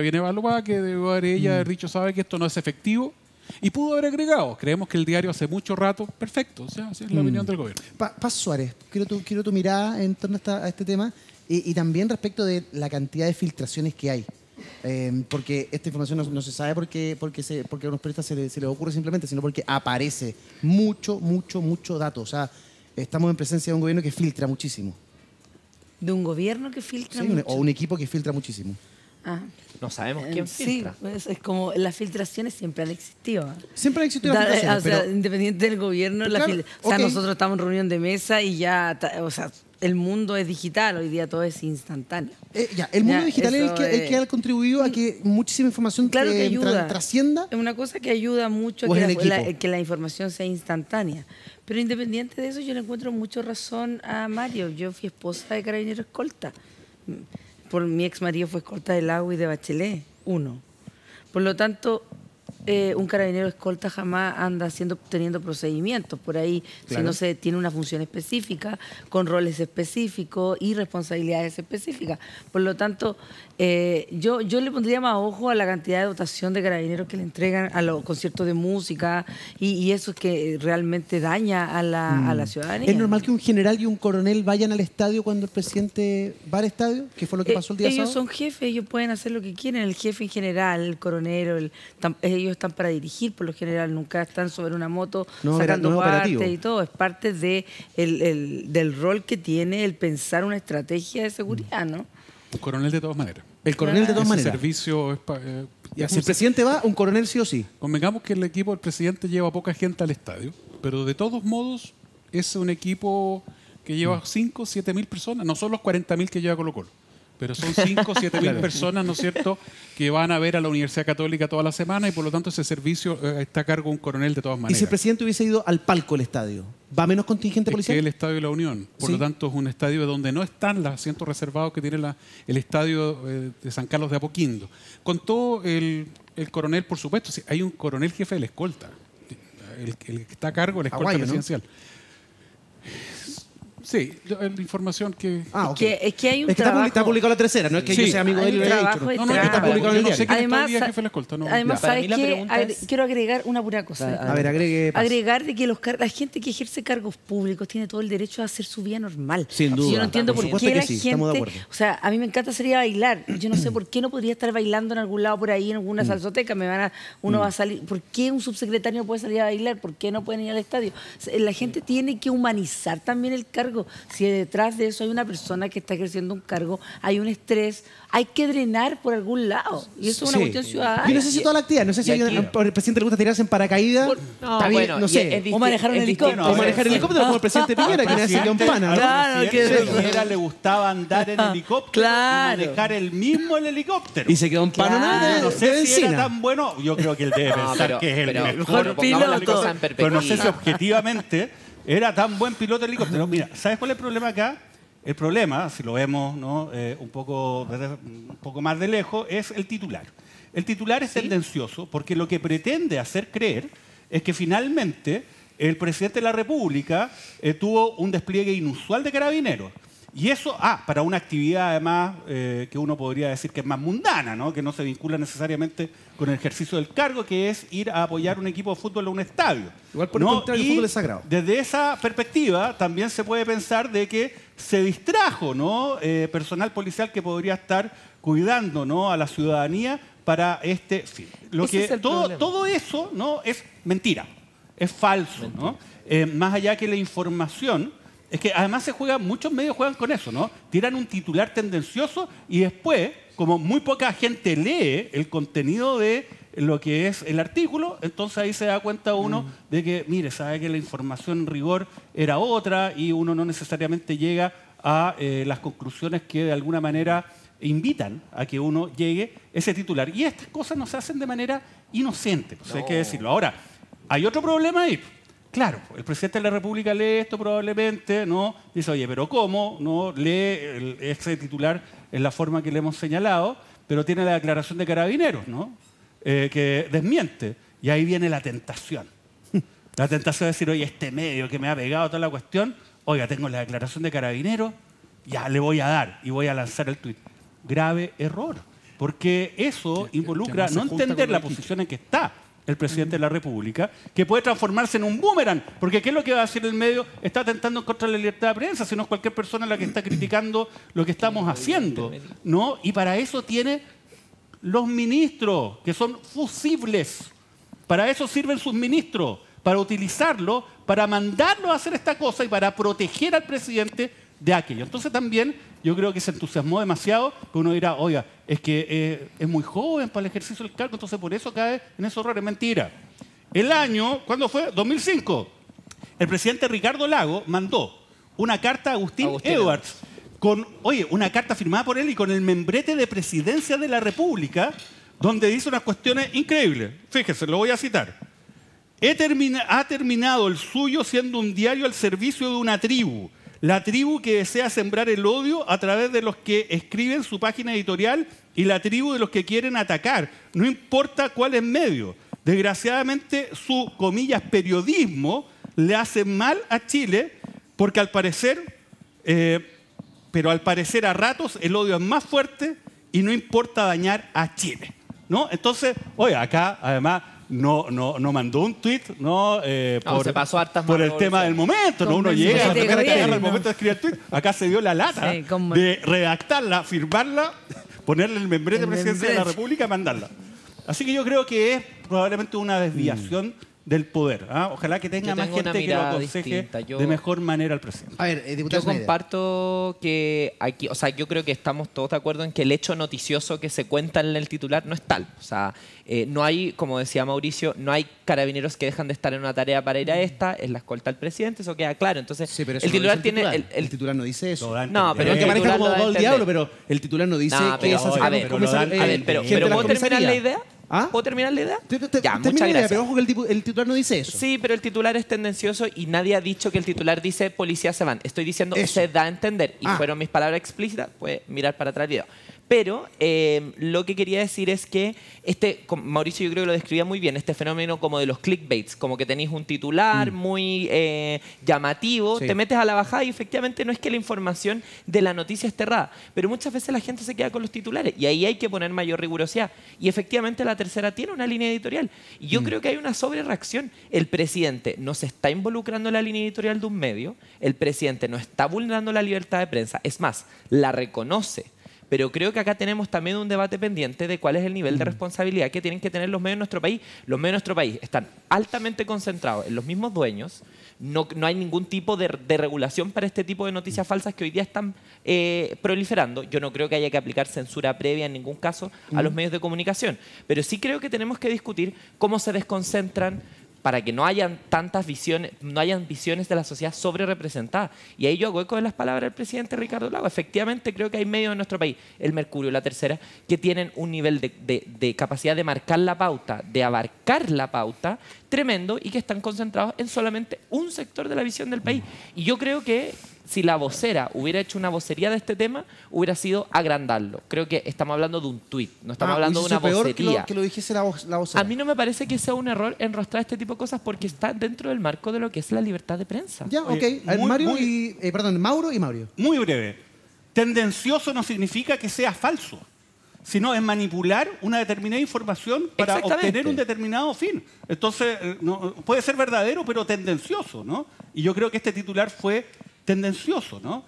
[SPEAKER 5] bien evaluada que debió haber ella haber dicho, sabe que esto no es efectivo. Y pudo haber agregado, creemos que el diario hace mucho rato, perfecto, o sea, así es la opinión del gobierno.
[SPEAKER 1] Paz Suárez, quiero tu mirada en torno a este tema. Y también respecto de la cantidad de filtraciones que hay. Porque esta información no se sabe porque a unos periodistas se les ocurre simplemente, sino porque aparece mucho dato. O sea, estamos en presencia de un gobierno que filtra muchísimo.
[SPEAKER 3] De un gobierno que filtra
[SPEAKER 1] Sí,
[SPEAKER 3] mucho.
[SPEAKER 1] o un equipo que filtra muchísimo.
[SPEAKER 3] Ah.
[SPEAKER 4] No sabemos quién filtra.
[SPEAKER 3] Sí, pues, es como las filtraciones siempre han existido.
[SPEAKER 1] Siempre han existido las filtraciones,
[SPEAKER 3] O sea,
[SPEAKER 1] pero-
[SPEAKER 3] independiente del gobierno,
[SPEAKER 1] Claro,
[SPEAKER 3] o sea,
[SPEAKER 1] ok.
[SPEAKER 3] nosotros estamos en reunión de mesa y ya, o sea, el mundo es digital, hoy día todo es instantáneo.
[SPEAKER 1] El mundo
[SPEAKER 3] Ya,
[SPEAKER 1] digital es
[SPEAKER 3] eso
[SPEAKER 1] el que ha contribuido a que muchísima información
[SPEAKER 3] Claro que ayuda.
[SPEAKER 1] trascienda.
[SPEAKER 3] Es una cosa que ayuda mucho
[SPEAKER 1] ¿O
[SPEAKER 3] a
[SPEAKER 1] es el
[SPEAKER 3] que
[SPEAKER 1] equipo?
[SPEAKER 3] la información sea instantánea. Pero independiente de eso, yo le encuentro mucha razón a Mario. Yo fui esposa de Carabinero Escolta. Mi ex marido fue escolta del agua y de Bachelet, uno. Por lo tanto, un carabinero escolta jamás anda teniendo procedimientos por ahí,
[SPEAKER 1] Claro.
[SPEAKER 3] si no se tiene una función específica, con roles específicos y responsabilidades específicas. Por lo tanto, yo le pondría más ojo a la cantidad de dotación de carabineros que le entregan a los conciertos de música y eso es que realmente daña a la ciudadanía.
[SPEAKER 1] ¿Es normal que un general y un coronel vayan al estadio cuando el presidente va al estadio? ¿Qué fue lo que pasó el día
[SPEAKER 3] Ellos
[SPEAKER 1] sábado?
[SPEAKER 3] son jefes, ellos pueden hacer lo que quieren. El jefe en general, el coronel, ellos están para dirigir por lo general, nunca están sobre una moto
[SPEAKER 1] No,
[SPEAKER 3] sacando
[SPEAKER 1] no es operativo.
[SPEAKER 3] partes y todo. Es parte del rol que tiene el pensar una estrategia de seguridad, ¿no?
[SPEAKER 5] Un coronel de todas maneras.
[SPEAKER 1] El coronel de todas
[SPEAKER 5] Ese
[SPEAKER 1] maneras.
[SPEAKER 5] servicio es
[SPEAKER 1] Ya, si el presidente va, un coronel sí o sí.
[SPEAKER 5] Convengamos que el equipo del presidente lleva poca gente al estadio, pero de todos modos es un equipo que lleva 5 o 7 mil personas, no son los 40.000 que lleva Colo-Colo, pero son 5 o 7 mil personas, ¿no es cierto?, que van a ver a la Universidad Católica toda la semana y por lo tanto ese servicio está a cargo de un coronel de todas
[SPEAKER 1] Y
[SPEAKER 5] maneras.
[SPEAKER 1] si el presidente hubiese ido al palco del estadio, ¿va menos contingente
[SPEAKER 5] Es que
[SPEAKER 1] policial?
[SPEAKER 5] es el Estadio de la Unión, por
[SPEAKER 1] Sí.
[SPEAKER 5] lo tanto es un estadio donde no están los asientos reservados que tiene el estadio de San Carlos de Apoquindo. Con todo el coronel, por supuesto, sí, hay un coronel jefe de la escolta, el que está a cargo de la escolta
[SPEAKER 1] Aguayo, ¿no?
[SPEAKER 5] presidencial. Sí, la información que...
[SPEAKER 1] Ok.
[SPEAKER 3] Es que hay un
[SPEAKER 1] Es que
[SPEAKER 3] trabajo.
[SPEAKER 1] está publicado la tercera, no es que
[SPEAKER 5] Sí.
[SPEAKER 1] yo sea amigo de él y
[SPEAKER 3] Hay
[SPEAKER 1] lo
[SPEAKER 3] un
[SPEAKER 1] haya
[SPEAKER 3] trabajo
[SPEAKER 1] dicho.
[SPEAKER 3] de
[SPEAKER 1] No,
[SPEAKER 3] trabajo.
[SPEAKER 1] está publicado en el
[SPEAKER 5] Yo no sé
[SPEAKER 1] diario.
[SPEAKER 5] quién es
[SPEAKER 3] Además,
[SPEAKER 5] todavía jefe de la escolta. No.
[SPEAKER 3] Además,
[SPEAKER 4] Para
[SPEAKER 3] ¿sabes
[SPEAKER 4] mí la
[SPEAKER 3] qué?
[SPEAKER 4] pregunta es-
[SPEAKER 3] Quiero agregar una pura cosa.
[SPEAKER 1] A ver, agregue. Paz.
[SPEAKER 3] Agregar de que la gente que ejerce cargos públicos tiene todo el derecho a hacer su vida normal.
[SPEAKER 1] Sin duda.
[SPEAKER 3] Yo no entiendo
[SPEAKER 1] Por
[SPEAKER 3] por
[SPEAKER 1] supuesto
[SPEAKER 3] qué
[SPEAKER 1] que
[SPEAKER 3] la
[SPEAKER 1] sí,
[SPEAKER 3] gente...
[SPEAKER 1] estamos de acuerdo.
[SPEAKER 3] O sea, a mí me encanta salir a bailar. Yo no sé por qué no podría estar bailando en algún lado por ahí, en alguna salsoteca. Uno va a salir... ¿Por qué un subsecretario no puede salir a bailar? ¿Por qué no pueden ir al estadio? O sea, la gente tiene que humanizar también el cargo. Si detrás de eso hay una persona que está ejerciendo un cargo, hay un estrés, hay que drenar por algún lado. Y eso es una
[SPEAKER 1] Sí.
[SPEAKER 3] cuestión ciudadana.
[SPEAKER 1] Yo no sé si toda la actividad, no sé si
[SPEAKER 4] y aquí-
[SPEAKER 1] al presidente le gusta tirarse en paracaídas.
[SPEAKER 4] No,
[SPEAKER 1] Está bien,
[SPEAKER 4] bueno,
[SPEAKER 1] no
[SPEAKER 4] y
[SPEAKER 1] sé.
[SPEAKER 4] es
[SPEAKER 3] O manejar un
[SPEAKER 4] es
[SPEAKER 3] helicóptero.
[SPEAKER 4] distinto.
[SPEAKER 1] O manejar helicóptero como el presidente Piñera, que le hace un pana, ¿no?
[SPEAKER 3] Claro,
[SPEAKER 2] Al
[SPEAKER 3] que-
[SPEAKER 2] presidente Piñera le gustaba andar en helicóptero
[SPEAKER 3] Claro.
[SPEAKER 2] y manejar él mismo el helicóptero.
[SPEAKER 1] Y se quedó en pano
[SPEAKER 3] Claro.
[SPEAKER 1] nada
[SPEAKER 2] No
[SPEAKER 1] de
[SPEAKER 2] sé si era
[SPEAKER 1] encina.
[SPEAKER 2] tan bueno. Yo creo que él debe
[SPEAKER 4] No,
[SPEAKER 2] pensar que es el
[SPEAKER 4] pero
[SPEAKER 2] mejor
[SPEAKER 3] pongamos las
[SPEAKER 4] cosas en
[SPEAKER 2] Pero no sé si
[SPEAKER 4] perspectiva.
[SPEAKER 2] objetivamente era tan buen piloto de helicóptero. Mira, ¿sabes cuál es el problema acá? El problema, si lo vemos, ¿no? un poco más de lejos, es el titular. El titular es tendencioso porque lo que pretende hacer creer es que finalmente el presidente de la República tuvo un despliegue inusual de carabineros. Y eso, para una actividad además que uno podría decir que es más mundana, ¿no? Que no se vincula necesariamente con el ejercicio del cargo, que es ir a apoyar un equipo de fútbol a un estadio.
[SPEAKER 1] Igual por el
[SPEAKER 2] ¿no?
[SPEAKER 1] contrario, el
[SPEAKER 2] Y
[SPEAKER 1] fútbol es sagrado.
[SPEAKER 2] desde esa perspectiva también se puede pensar de que se distrajo, ¿no? Personal policial que podría estar cuidando, ¿no? a la ciudadanía para este fin.
[SPEAKER 4] Ese es el problema.
[SPEAKER 2] Todo eso, ¿no? es mentira, es falso, ¿no? Más allá que la información. Es que además muchos medios juegan con eso, ¿no? Tiran un titular tendencioso y después, como muy poca gente lee el contenido de lo que es el artículo, entonces ahí se da cuenta uno de que, mire, sabe que la información en rigor era otra y uno no necesariamente llega a las conclusiones que de alguna manera invitan a que uno llegue ese titular. Y estas cosas no se hacen de manera inocente, pues hay que decirlo. Ahora, hay otro problema ahí. Claro, el presidente de la República lee esto probablemente, ¿no? Dice, oye, pero ¿cómo? ¿No? Lee ese titular en la forma que le hemos señalado, pero tiene la declaración de Carabineros, ¿no? Que desmiente. Y ahí viene la tentación. La tentación de decir, oye, este medio que me ha pegado toda la cuestión, oiga, tengo la declaración de Carabineros, ya le voy a dar y voy a lanzar el tuit. Grave error. Porque eso involucra
[SPEAKER 5] además se
[SPEAKER 2] no
[SPEAKER 5] junta
[SPEAKER 2] entender
[SPEAKER 5] con
[SPEAKER 2] la
[SPEAKER 5] los equipos.
[SPEAKER 2] posición en que está el presidente de la República, que puede transformarse en un boomerang, porque ¿qué es lo que va a hacer el medio? Está atentando en contra de la libertad de prensa, sino cualquier persona la que está criticando lo que estamos haciendo, ¿no? Y para eso tiene los ministros, que son fusibles. Para eso sirven sus ministros, para utilizarlo, para mandarlo a hacer esta cosa y para proteger al presidente de aquello. Entonces también yo creo que se entusiasmó demasiado, que uno dirá, oiga, es que es muy joven para el ejercicio del cargo, entonces por eso cae en esos errores. Mentira. El año, ¿cuándo fue? 2005. El presidente Ricardo Lagos mandó una carta a Agustín Edwards, con, oye, una carta firmada por él y con el membrete de presidencia de la República, donde dice unas cuestiones increíbles. Fíjese, lo voy a citar. Ha terminado el suyo siendo un diario al servicio de una tribu. La tribu que desea sembrar el odio a través de los que escriben su página editorial y la tribu de los que quieren atacar. No importa cuál es medio. Desgraciadamente, su, comillas, periodismo le hace mal a Chile porque al parecer, pero al parecer a ratos el odio es más fuerte y no importa dañar a Chile, ¿no? Entonces, oye, acá además no mandó un tuit, ¿no?
[SPEAKER 4] Se pasó hartas
[SPEAKER 2] por el
[SPEAKER 4] manos,
[SPEAKER 2] tema del momento, ¿no? Uno llega, agarra el momento de escribir el tuit, acá se dio la lata de redactarla, firmarla, ponerle el membrete de presidencia de la República y mandarla. Así que yo creo que es probablemente una desviación del poder. ¿Ah? Ojalá que tenga más gente que lo aconseje de mejor manera al presidente.
[SPEAKER 1] A ver,
[SPEAKER 4] yo comparto que aquí, o sea, yo creo que estamos todos de acuerdo en que el hecho noticioso que se cuenta en el titular no es tal. O sea, no hay, como decía Mauricio, no hay carabineros que dejan de estar en una tarea para ir a esta, es la escolta al presidente, eso queda claro. Entonces,
[SPEAKER 1] sí, pero
[SPEAKER 4] el titular tiene...
[SPEAKER 1] El titular no dice eso.
[SPEAKER 4] No, pero
[SPEAKER 1] el que maneja como todo el diablo, pero el titular no dice que es
[SPEAKER 4] a ver, pero ¿puedo terminar la idea?
[SPEAKER 1] ¿Ah?
[SPEAKER 4] ¿Puedo terminar la idea?
[SPEAKER 1] Ya, muchas gracias. Pero ojo que el titular no dice eso.
[SPEAKER 4] Sí, pero el titular es tendencioso y nadie ha dicho que el titular dice policías se van. Estoy diciendo eso. Se da a entender. Y fueron mis palabras explícitas. Puede mirar para atrás el video. Pero lo que quería decir es que Mauricio yo creo que lo describía muy bien, este fenómeno como de los clickbaits, como que tenéis un titular muy llamativo, te metes a la bajada y efectivamente no es que la información de la noticia esté errada, pero muchas veces la gente se queda con los titulares y ahí hay que poner mayor rigurosidad. Y efectivamente la tercera tiene una línea editorial. Y yo creo que hay una sobrereacción. El presidente no se está involucrando en la línea editorial de un medio, el presidente no está vulnerando la libertad de prensa, es más, la reconoce. Pero creo que acá tenemos también un debate pendiente de cuál es el nivel de responsabilidad que tienen que tener los medios de nuestro país. Los medios de nuestro país están altamente concentrados en los mismos dueños. No hay ningún tipo de regulación para este tipo de noticias falsas que hoy día están proliferando. Yo no creo que haya que aplicar censura previa en ningún caso a los medios de comunicación. Pero sí creo que tenemos que discutir cómo se desconcentran para que no hayan tantas visiones, no hayan visiones de la sociedad sobre representadas. Y ahí yo hago eco de las palabras del presidente Ricardo Lagos. Efectivamente, creo que hay medios en nuestro país, el Mercurio, la Tercera, que tienen un nivel de capacidad de marcar la pauta, de abarcar la pauta, tremendo y que están concentrados en solamente un sector de la visión del país. Y yo creo que si la vocera hubiera hecho una vocería de este tema, hubiera sido agrandarlo. Creo que estamos hablando de un tuit, no estamos hablando de una vocería.
[SPEAKER 1] Que lo dijese la vocera.
[SPEAKER 4] A mí no me parece que sea un error enrostrar este tipo de cosas porque está dentro del marco de lo que es la libertad de prensa.
[SPEAKER 1] Ya, ok. Mauro y Mario.
[SPEAKER 2] Muy breve. Tendencioso no significa que sea falso, sino es manipular una determinada información para obtener un determinado fin. Entonces, puede ser verdadero, pero tendencioso, ¿no? Y yo creo que este titular fue tendencioso, ¿no?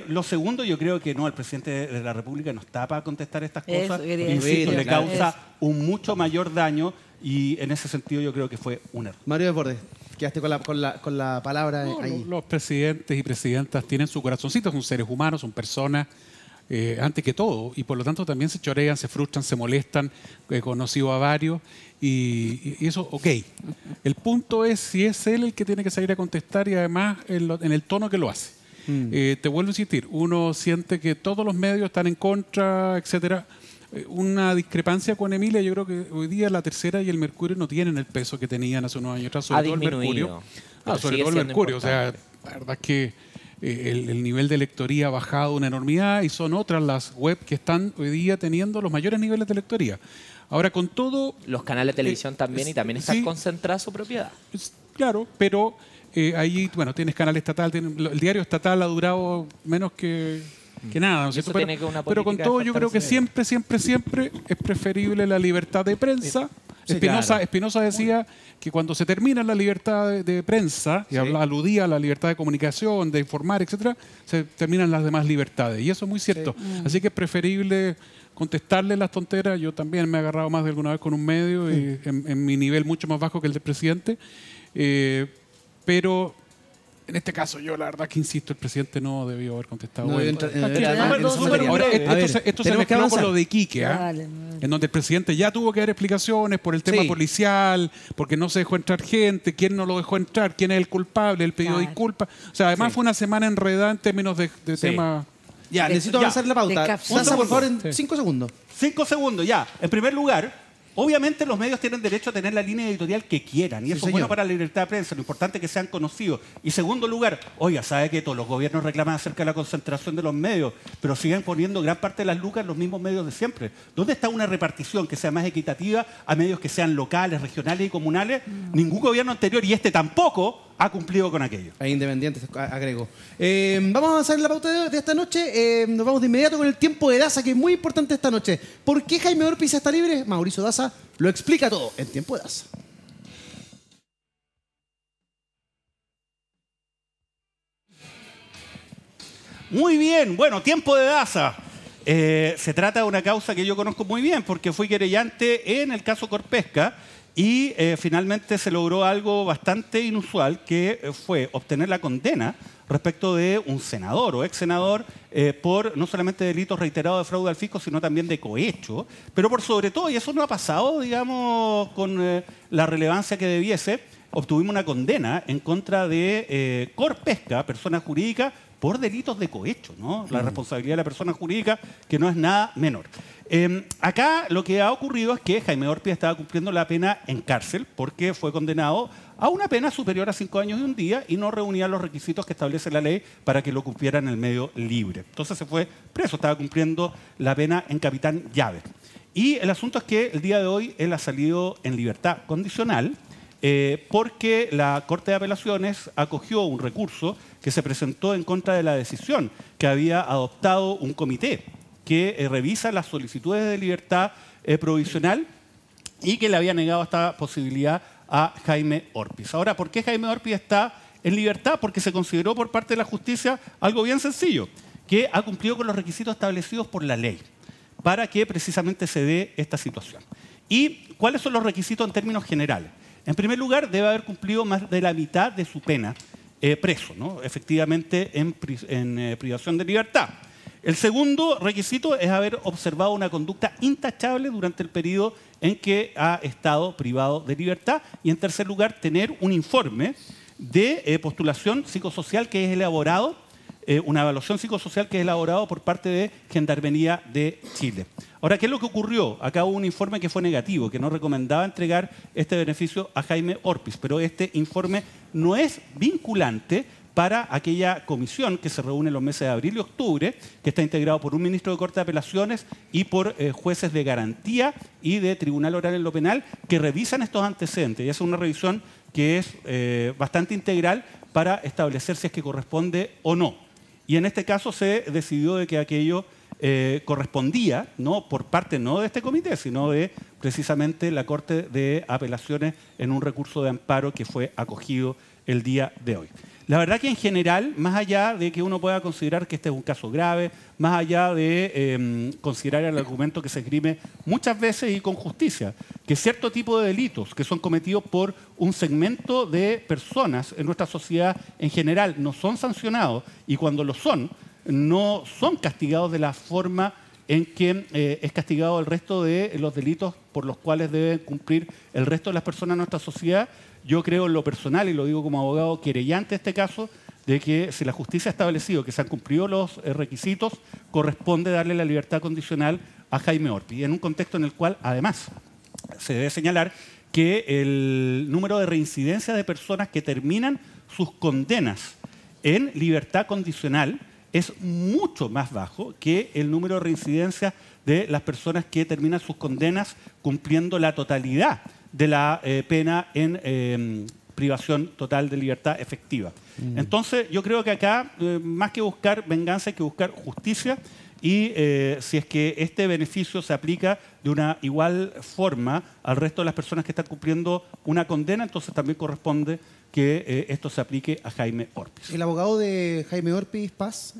[SPEAKER 2] Lo segundo, yo creo que no, el presidente de la República no está para contestar estas cosas. Insisto, le causa un mucho mayor daño y en ese sentido yo creo que fue un error.
[SPEAKER 1] Mario Desbordes, quedaste con la palabra ahí.
[SPEAKER 5] Los presidentes y presidentas tienen su corazoncito, son seres humanos, son personas, antes que todo, y por lo tanto también se chorean, se frustran, se molestan. He conocido a varios y eso, ok. El punto es si es él el que tiene que salir a contestar y además en el tono que lo hace. Te vuelvo a insistir, uno siente que todos los medios están en contra, etcétera. Una discrepancia con Emilia, yo creo que hoy día la Tercera y el Mercurio no tienen el peso que tenían hace unos años atrás, sobre todo el Mercurio. Sobre todo el Mercurio, o sea, la verdad es que el nivel de lectoría ha bajado una enormidad y son otras las web que están hoy día teniendo los mayores niveles de lectoría. Ahora, con todo...
[SPEAKER 4] Los canales de televisión también, y también está concentrada su propiedad.
[SPEAKER 5] Claro, pero ahí, bueno, tienes canal estatal, el diario estatal ha durado menos que nada, ¿no es cierto? Pero con todo yo creo que siempre es preferible la libertad de prensa, Espinosa decía que cuando se termina la libertad de prensa, y aludía a la libertad de comunicación, de informar, etcétera, se terminan las demás libertades. Y eso es muy cierto. Así que es preferible contestarle las tonteras. Yo también me he agarrado más de alguna vez con un medio, y en mi nivel mucho más bajo que el del presidente. Pero en este caso, yo la verdad que insisto, el presidente no debió haber contestado. Esto se mezcló con lo de Iquique, en donde el presidente ya tuvo que dar explicaciones por el tema policial, porque no se dejó entrar gente, quién no lo dejó entrar, quién es el culpable, él pidió disculpas. O sea, además fue una semana enredada en términos de temas.
[SPEAKER 1] Ya, necesito avanzar la pauta. Daza, por favor, en 5 segundos.
[SPEAKER 2] 5 segundos, ya. En primer lugar, obviamente los medios tienen derecho a tener la línea editorial que quieran, y eso es bueno para la libertad de prensa, lo importante es que sean conocidos. Y segundo lugar, oiga, sabe que todos los gobiernos reclaman acerca de la concentración de los medios, pero siguen poniendo gran parte de las lucas en los mismos medios de siempre. ¿Dónde está una repartición que sea más equitativa a medios que sean locales, regionales y comunales? Ningún gobierno anterior, y este tampoco, ha cumplido con aquello.
[SPEAKER 1] Hay independientes, agrego. Vamos a avanzar en la pauta de esta noche. Nos vamos de inmediato con el tiempo de Daza, que es muy importante esta noche. ¿Por qué Jaime Orpiz está libre? Mauricio Daza lo explica todo en Tiempo de Daza.
[SPEAKER 2] Muy bien, bueno, Tiempo de Daza. Se trata de una causa que yo conozco muy bien porque fui querellante en el caso Corpesca. Y finalmente se logró algo bastante inusual, que fue obtener la condena respecto de un senador o ex senador por no solamente delitos reiterados de fraude al fisco, sino también de cohecho. Pero por sobre todo, y eso no ha pasado, digamos, con la relevancia que debiese, obtuvimos una condena en contra de Corpesca, persona jurídica, por delitos de cohecho, ¿no? La responsabilidad de la persona jurídica, que no es nada menor. Acá lo que ha ocurrido es que Jaime Orpiz estaba cumpliendo la pena en cárcel porque fue condenado a una pena superior a 5 años y un día y no reunía los requisitos que establece la ley para que lo cumpliera en el medio libre. Entonces se fue preso, estaba cumpliendo la pena en Capitán Llave. Y el asunto es que el día de hoy él ha salido en libertad condicional porque la Corte de Apelaciones acogió un recurso que se presentó en contra de la decisión que había adoptado un comité que revisa las solicitudes de libertad provisional y que le había negado esta posibilidad a Jaime Orpiz. Ahora, ¿por qué Jaime Orpiz está en libertad? Porque se consideró por parte de la justicia algo bien sencillo, que ha cumplido con los requisitos establecidos por la ley para que precisamente se dé esta situación. ¿Y cuáles son los requisitos en términos generales? En primer lugar, debe haber cumplido más de la mitad de su pena preso, ¿no? Efectivamente en privación de libertad. El segundo requisito es haber observado una conducta intachable durante el periodo en que ha estado privado de libertad. Y en tercer lugar, tener un informe de postulación psicosocial que es elaborado, una evaluación psicosocial que es elaborado por parte de Gendarmería de Chile. Ahora, ¿qué es lo que ocurrió? Acá hubo un informe que fue negativo, que no recomendaba entregar este beneficio a Jaime Orpiz, pero este informe no es vinculante para aquella comisión que se reúne en los meses de abril y octubre, que está integrado por un ministro de Corte de Apelaciones y por jueces de garantía y de Tribunal Oral en lo Penal, que revisan estos antecedentes y hacen una revisión que es bastante integral para establecer si es que corresponde o no. Y en este caso se decidió de que aquello correspondía, no por parte no de este comité, sino de precisamente la Corte de Apelaciones en un recurso de amparo que fue acogido el día de hoy. La verdad que en general, más allá de que uno pueda considerar que este es un caso grave, más allá de considerar el argumento que se esgrime muchas veces y con justicia, que cierto tipo de delitos que son cometidos por un segmento de personas en nuestra sociedad en general no son sancionados y cuando lo son, no son castigados de la forma en que es castigado el resto de los delitos por los cuales deben cumplir el resto de las personas en nuestra sociedad. Yo creo en lo personal, y lo digo como abogado querellante de este caso, de que si la justicia ha establecido que se han cumplido los requisitos, corresponde darle la libertad condicional a Jaime Orpiz. En un contexto en el cual, además, se debe señalar que el número de reincidencia de personas que terminan sus condenas en libertad condicional es mucho más bajo que el número de reincidencia de las personas que terminan sus condenas cumpliendo la totalidad de la pena en privación total de libertad efectiva. Entonces, yo creo que acá, más que buscar venganza, hay que buscar justicia y si es que este beneficio se aplica de una igual forma al resto de las personas que están cumpliendo una condena, entonces también corresponde que esto se aplique a Jaime Orpiz.
[SPEAKER 1] El abogado de Jaime Orpiz Paz,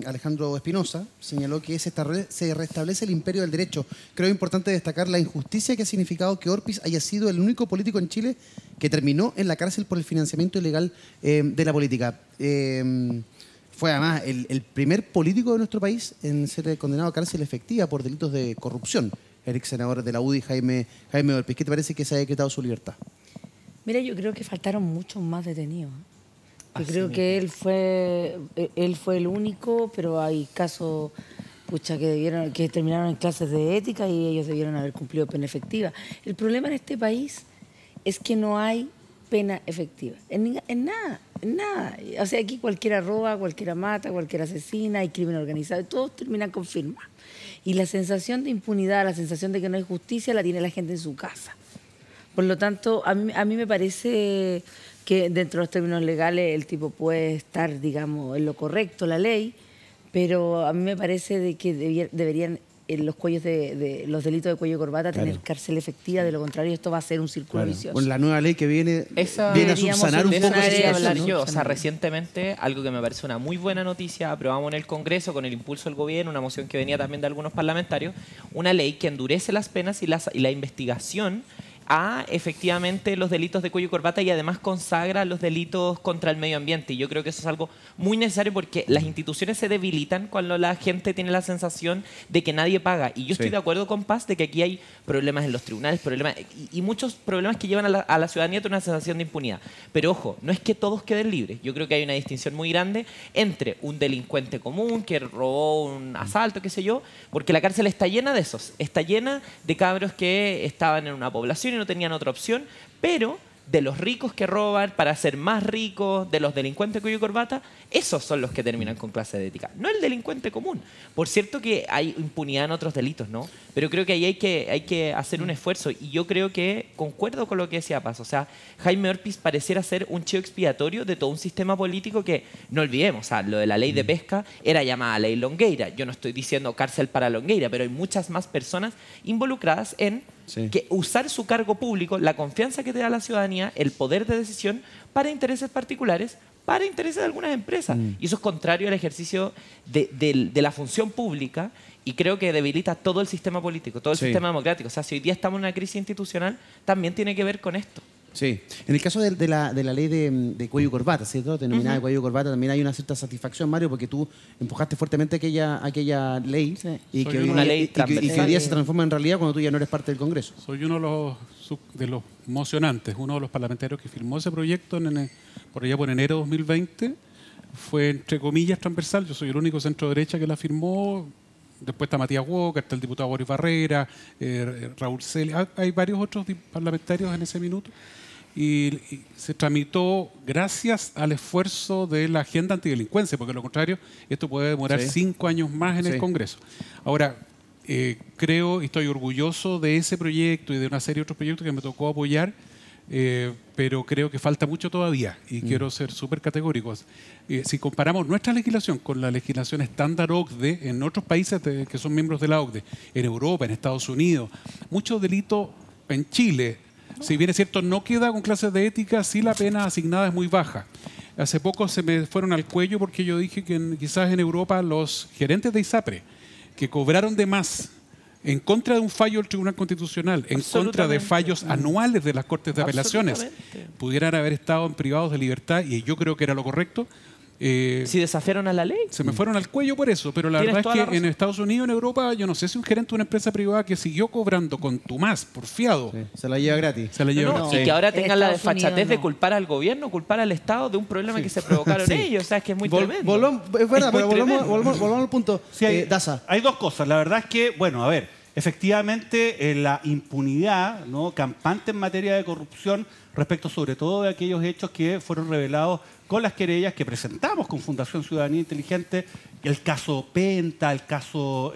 [SPEAKER 1] Alejandro Espinosa, señaló que se restablece el imperio del derecho. Creo importante destacar la injusticia que ha significado que Orpiz haya sido el único político en Chile que terminó en la cárcel por el financiamiento ilegal de la política. Fue además el primer político de nuestro país en ser condenado a cárcel efectiva por delitos de corrupción. El ex senador de la UDI, Jaime Orpiz. ¿Qué te parece que se haya decretado su libertad?
[SPEAKER 3] Mira, yo creo que faltaron muchos más detenidos. Yo creo que él fue el único, pero hay casos que terminaron en clases de ética y ellos debieron haber cumplido pena efectiva. El problema en este país es que no hay pena efectiva. En nada. O sea, aquí cualquiera roba, cualquiera mata, cualquiera asesina, hay crimen organizado, todos terminan con firma. Y la sensación de impunidad, la sensación de que no hay justicia, la tiene la gente en su casa. Por lo tanto, a mí me parece que dentro de los términos legales el tipo puede estar, digamos, en lo correcto, la ley, pero a mí me parece de que deberían en los cuellos de los delitos de cuello y corbata tener cárcel efectiva, de lo contrario esto va a ser un círculo vicioso.
[SPEAKER 1] Con la nueva ley que viene a subsanar un poco esa situación, ¿no?
[SPEAKER 4] Yo, o sea, recientemente, algo que me parece una muy buena noticia, aprobamos en el Congreso con el impulso del gobierno, una moción que venía también de algunos parlamentarios, una ley que endurece las penas y la investigación a efectivamente los delitos de cuello y corbata y además consagra los delitos contra el medio ambiente. Y yo creo que eso es algo muy necesario porque las instituciones se debilitan cuando la gente tiene la sensación de que nadie paga. Y yo estoy de acuerdo con Paz de que aquí hay problemas en los tribunales, y muchos problemas que llevan a la ciudadanía a tener una sensación de impunidad. Pero ojo, no es que todos queden libres. Yo creo que hay una distinción muy grande entre un delincuente común que robó un asalto, qué sé yo, porque la cárcel está llena de esos. Está llena de cabros que estaban en una población y no tenían otra opción, pero de los ricos que roban para ser más ricos, de los delincuentes cuello y corbata, esos son los que terminan con clase de ética, no el delincuente común. Por cierto que hay impunidad en otros delitos, ¿no? Pero creo que ahí hay que hacer un esfuerzo y yo creo que concuerdo con lo que decía Paz. O sea, Jaime Orpiz pareciera ser un chivo expiatorio de todo un sistema político que, no olvidemos, o sea, lo de la ley de pesca era llamada ley Longueira. Yo no estoy diciendo cárcel para Longueira, pero hay muchas más personas involucradas en que usar su cargo público, la confianza que te da la ciudadanía, el poder de decisión para intereses particulares, para intereses de algunas empresas. Y eso es contrario al ejercicio de la función pública y creo que debilita todo el sistema político, todo el sistema democrático. O sea, si hoy día estamos en una crisis institucional, también tiene que ver con esto.
[SPEAKER 1] Sí. En el caso de la ley de cuello y corbata, ¿cierto? Denominada de cuello y corbata, también hay una cierta satisfacción, Mario, porque tú empujaste fuertemente aquella ley y que hoy día se transforma en realidad cuando tú ya no eres parte del Congreso.
[SPEAKER 5] Soy uno de los mocionantes, uno de los parlamentarios que firmó ese proyecto por allá por enero de 2020. Fue, entre comillas, transversal. Yo soy el único centro derecha que la firmó. Después está Matías Walker, está el diputado Boris Barrera, Raúl Celia. Hay varios otros parlamentarios en ese minuto. Y se tramitó gracias al esfuerzo de la agenda antidelincuencia, porque de lo contrario, esto puede demorar 5 años más en el Congreso. Ahora, creo y estoy orgulloso de ese proyecto y de una serie de otros proyectos que me tocó apoyar, pero creo que falta mucho todavía y quiero ser súper categórico. Si comparamos nuestra legislación con la legislación estándar OCDE en otros países que son miembros de la OCDE, en Europa, en Estados Unidos, muchos delitos en Chile, si bien es cierto, no queda con clases de ética, sí la pena asignada es muy baja. Hace poco se me fueron al cuello porque yo dije que quizás en Europa los gerentes de ISAPRE, que cobraron de más en contra de un fallo del Tribunal Constitucional, en contra de fallos anuales de las Cortes de Apelaciones, pudieran haber estado en privados de libertad, y yo creo que era lo correcto.
[SPEAKER 4] Si desafiaron a la ley.
[SPEAKER 5] Se me fueron al cuello por eso, pero la verdad es que en Estados Unidos, en Europa, yo no sé si un gerente de una empresa privada que siguió cobrando contumaz, porfiado,
[SPEAKER 1] se la lleva gratis.
[SPEAKER 5] Se la lleva gratis.
[SPEAKER 4] Y que ahora tengan la desfachatez de culpar al gobierno, culpar al Estado de un problema que se provocaron ellos. O sea, es que es muy tremendo.
[SPEAKER 1] Es verdad, pero volvamos al punto. Daza.
[SPEAKER 2] Hay dos cosas. La verdad es que, bueno, a ver, efectivamente la impunidad, ¿no?, campante en materia de corrupción respecto sobre todo de aquellos hechos que fueron revelados con las querellas que presentamos con Fundación Ciudadanía Inteligente, el caso Penta, el caso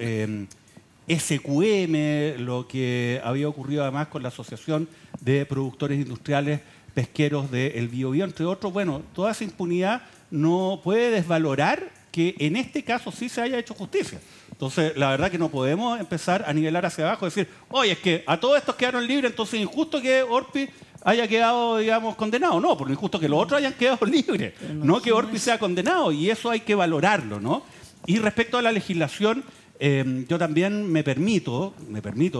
[SPEAKER 2] SQM, lo que había ocurrido además con la Asociación de Productores Industriales Pesqueros del Biobío, entre otros. Bueno, toda esa impunidad no puede desvalorar que en este caso sí se haya hecho justicia. Entonces, la verdad que no podemos empezar a nivelar hacia abajo, decir, oye, es que a todos estos quedaron libres, entonces es injusto que Orpi haya quedado, digamos, condenado. No, porque es injusto que los otros hayan quedado libres, no que Orpi sea condenado, y eso hay que valorarlo, ¿no? Y respecto a la legislación, yo también me permito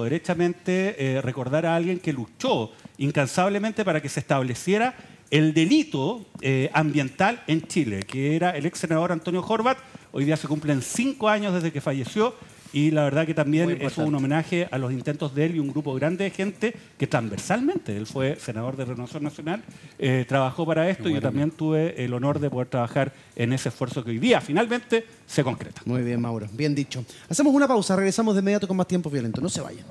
[SPEAKER 2] derechamente recordar a alguien que luchó incansablemente para que se estableciera el delito ambiental en Chile, que era el ex senador Antonio Horvath. Hoy día se cumplen 5 años desde que falleció y la verdad que también es un homenaje a los intentos de él y un grupo grande de gente que transversalmente, él fue senador de Renovación Nacional, trabajó para esto y yo también tuve el honor de poder trabajar en ese esfuerzo que hoy día finalmente se concreta.
[SPEAKER 1] Muy bien, Mauro. Bien dicho. Hacemos una pausa, regresamos de inmediato con más Tiempos Violentos. No se vayan.